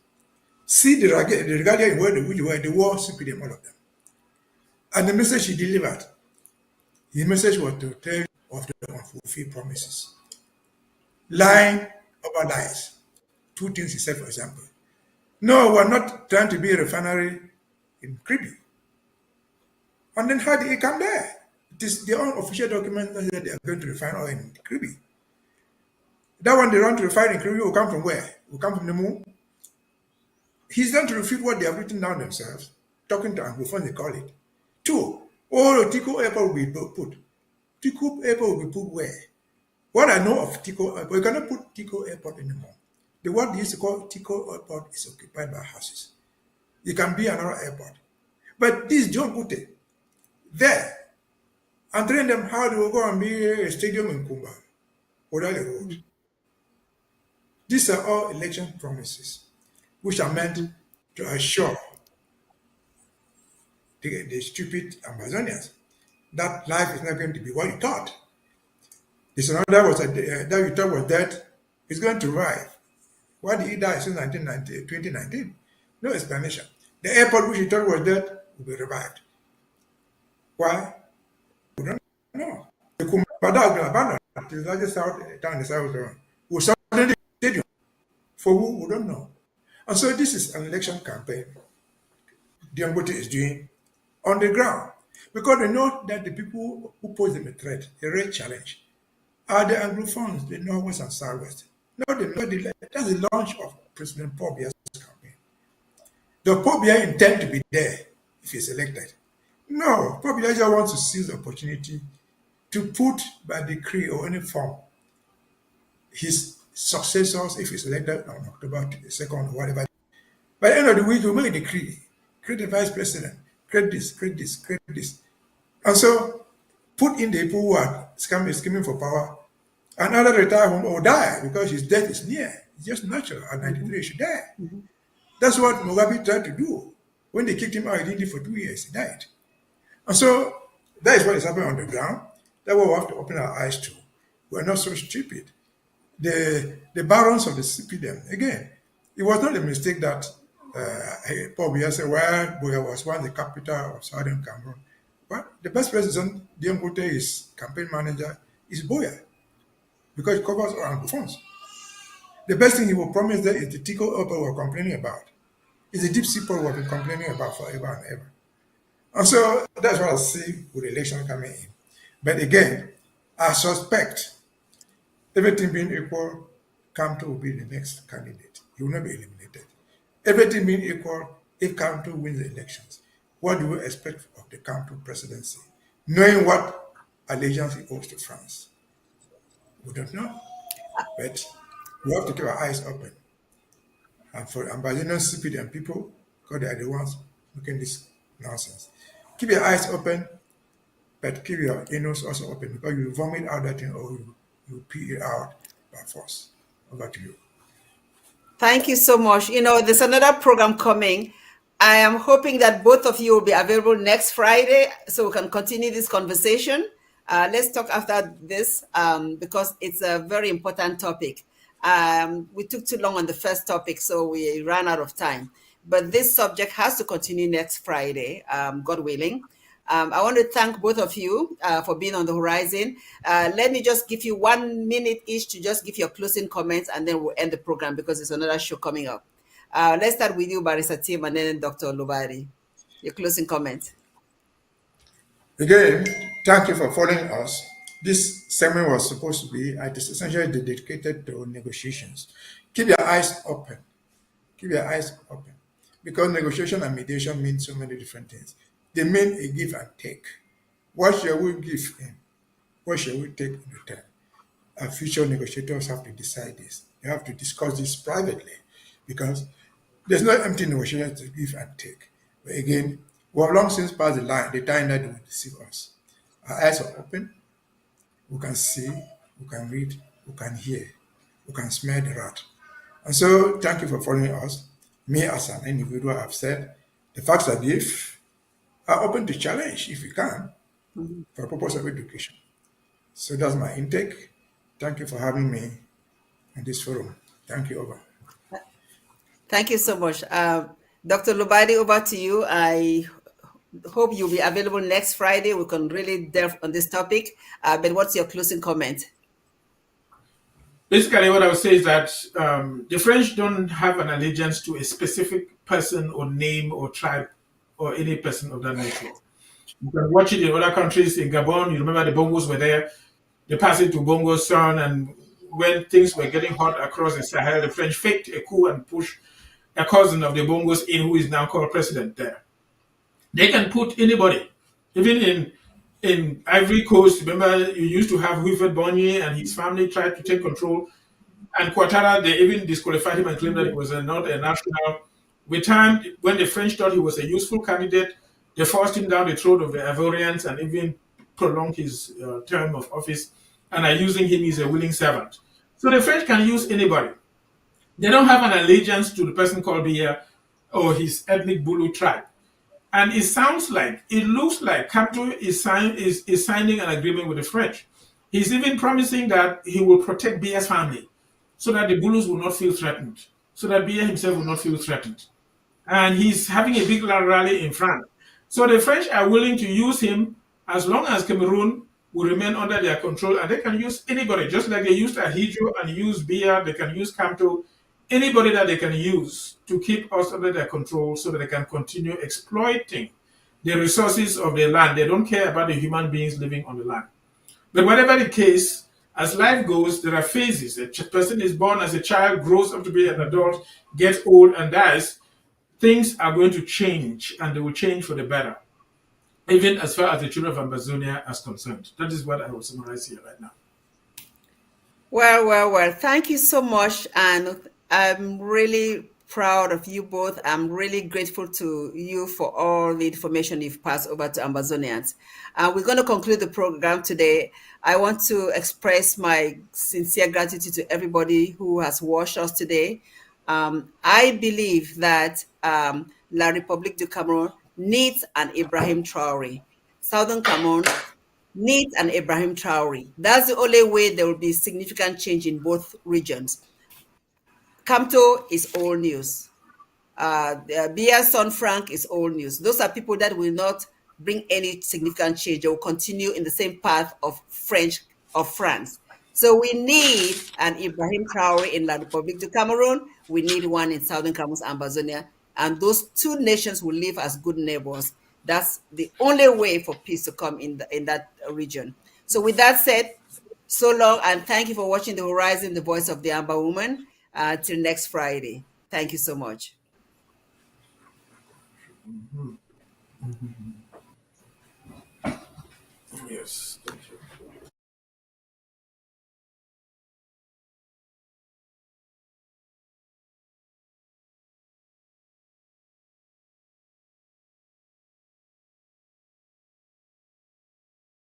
See the regalia in where the war secret all of them. And the message he delivered, his message was to tell of the unfulfilled promises. Lying about lies. Two things he said, for example. No, we're not trying to be a refinery in Kribi. And then how did he come there? It is their own official document that they are going to refine oil in Kribi. That one they run to refine in Kribi will come from where? Will come from the moon? He's done to refute what they have written down themselves, talking to Anglophone, they call it. Two, all the Tico airport will be put. Tico airport will be put where? What I know of Tico airport, you cannot put Tico airport anymore. The word they used to call Tico airport is occupied by houses. It can be another airport. But this John Gute, there, and train them how they will go and be a stadium in Kumba, or the road. These are all election promises, which are meant to assure the stupid Amazonians that life is not going to be what you thought. There's another was that you thought was dead is going to rise. Why did he die since 2019? No explanation. The airport which he thought was dead will be revived. Why? We don't know. The Kumbada has been abandoned. It is the largest town in the south of the world. We suddenly stadium. For who? We don't know. And so this is an election campaign Diambote is doing on the ground. Because they know that the people who pose them a threat, a real challenge, are the Anglophones, the Northwest and Southwest. That's the launch of President Paul Biya's campaign. Does Paul Biya intend to be there if he's elected? No, Paul Biya just wants to seize the opportunity to put by decree or any form his successors, if he's elected on October 2nd or whatever. By the end of the week, he'll make a decree, create a vice president, create this, create this, create this. And so put in the people who are scheming for power, and either retire home or die because his death is near. It's just natural. At 93, he should die. That's what Mugabe tried to do. When they kicked him out, he did it for 2 years. He died. And so that is what is happening on the ground. That's what we have to open our eyes to. We're not so stupid. The barons of the CPDM, again, it was not a mistake that Paul Biya said, well, Buea was once the capital of southern Cameroon. But the best president, Diambote, his campaign manager, is Buea, because it covers all Anglophones. The best thing he will promise there is the tickle oil we're complaining about. It's the deep sea pool we've been complaining about forever and ever. And so that's what I see with the election coming in. But again, I suspect, everything being equal, Kamto will be the next candidate. He will not be eliminated. Everything being equal, if Kamto wins the elections, what do we expect of the Kamto presidency? Knowing what allegiance he owes to France. We don't know. But we have to keep our eyes open. And for Ambazonian CPDM people, because they are the ones making this nonsense. Keep your eyes open, but keep your nose also open, because you vomit out that thing or you pee it out by force. Over to you. Thank you so much. There's another program coming. I am hoping that both of you will be available next Friday so we can continue this conversation. Let's talk after this because it's a very important topic. We took too long on the first topic, so we ran out of time. But this subject has to continue next Friday, God willing. I want to thank both of you for being on the horizon. Let me just give you 1 minute each to just give your closing comments, and then we'll end the program because there's another show coming up. Let's start with you, Barrister Tim, and then Dr. Lobati. Your closing comment. Again, thank you for following us. This segment was supposed to be, it is essentially dedicated to negotiations. Keep your eyes open. Keep your eyes open. Because negotiation and mediation mean so many different things. They mean a give and take. What shall we give in? What shall we take in return? Our future negotiators have to decide this. They have to discuss this privately, because there's no empty negotiation to give and take. But again, we have long since passed the time that will deceive us. Our eyes are open. We can see, we can read, we can hear, we can smell the rat. And so, thank you for following us. Me as an individual have said, the facts that give are open to challenge if we can, for the purpose of education. So that's my intake. Thank you for having me in this forum. Thank you, over. Thank you so much. Dr. Lobati, over to you. I hope you'll be available next Friday. We can really delve on this topic. But what's your closing comment? Basically, what I would say is that the French don't have an allegiance to a specific person or name or tribe or any person of that nature. You can watch it in other countries. In Gabon, you remember the Bongos were there. They passed it to Bongo's son, and when things were getting hot across the Sahel, the French faked a coup and pushed a cousin of the Bongos in, who is now called president there. They can put anybody, even in Ivory Coast. Remember, you used to have Wilfred Bonnier and his family tried to take control. And Ouattara, they even disqualified him and claimed that he was not a national. With time, when the French thought he was a useful candidate, they forced him down the throat of the Ivorians and even prolonged his term of office and are using him as a willing servant. So the French can use anybody. They don't have an allegiance to the person called Biya or his ethnic Bulu tribe. And it looks like Kamto is signing an agreement with the French. He's even promising that he will protect Biya's family so that the Bulus will not feel threatened, so that Biya himself will not feel threatened. and he's having a big rally in France. So the French are willing to use him as long as Cameroon will remain under their control, and they can use anybody, just like they used Abiedu and use Bia, they can use Camto, anybody that they can use to keep us under their control so that they can continue exploiting the resources of the land. They don't care about the human beings living on the land. But whatever the case, as life goes, there are phases. A person is born as a child, grows up to be an adult, gets old, and dies. Things are going to change, and they will change for the better, even as far as the children of Amazonia are concerned. That is what I will summarize here right now. Well. Thank you so much. And I'm really proud of you both. I'm really grateful to you for all the information you've passed over to Amazonians. We're going to conclude the program today. I want to express my sincere gratitude to everybody who has watched us today. I believe that La République du Cameroon needs an Ibrahim Traore. Southern Cameroon needs an Ibrahim Traore. That's the only way there will be significant change in both regions. Camto is old news. Bia's son Frank is old news. Those are people that will not bring any significant change. They will continue in the same path of France. So we need an Ibrahim Traore in La République du Cameroon. We need one in Southern Cameroon, Ambazonia. And those two nations will live as good neighbors. That's the only way for peace to come in that region. So with that said, so long, and thank you for watching The Horizon, the voice of the Amber Woman. Till next Friday. Thank you so much. Yes, thank you.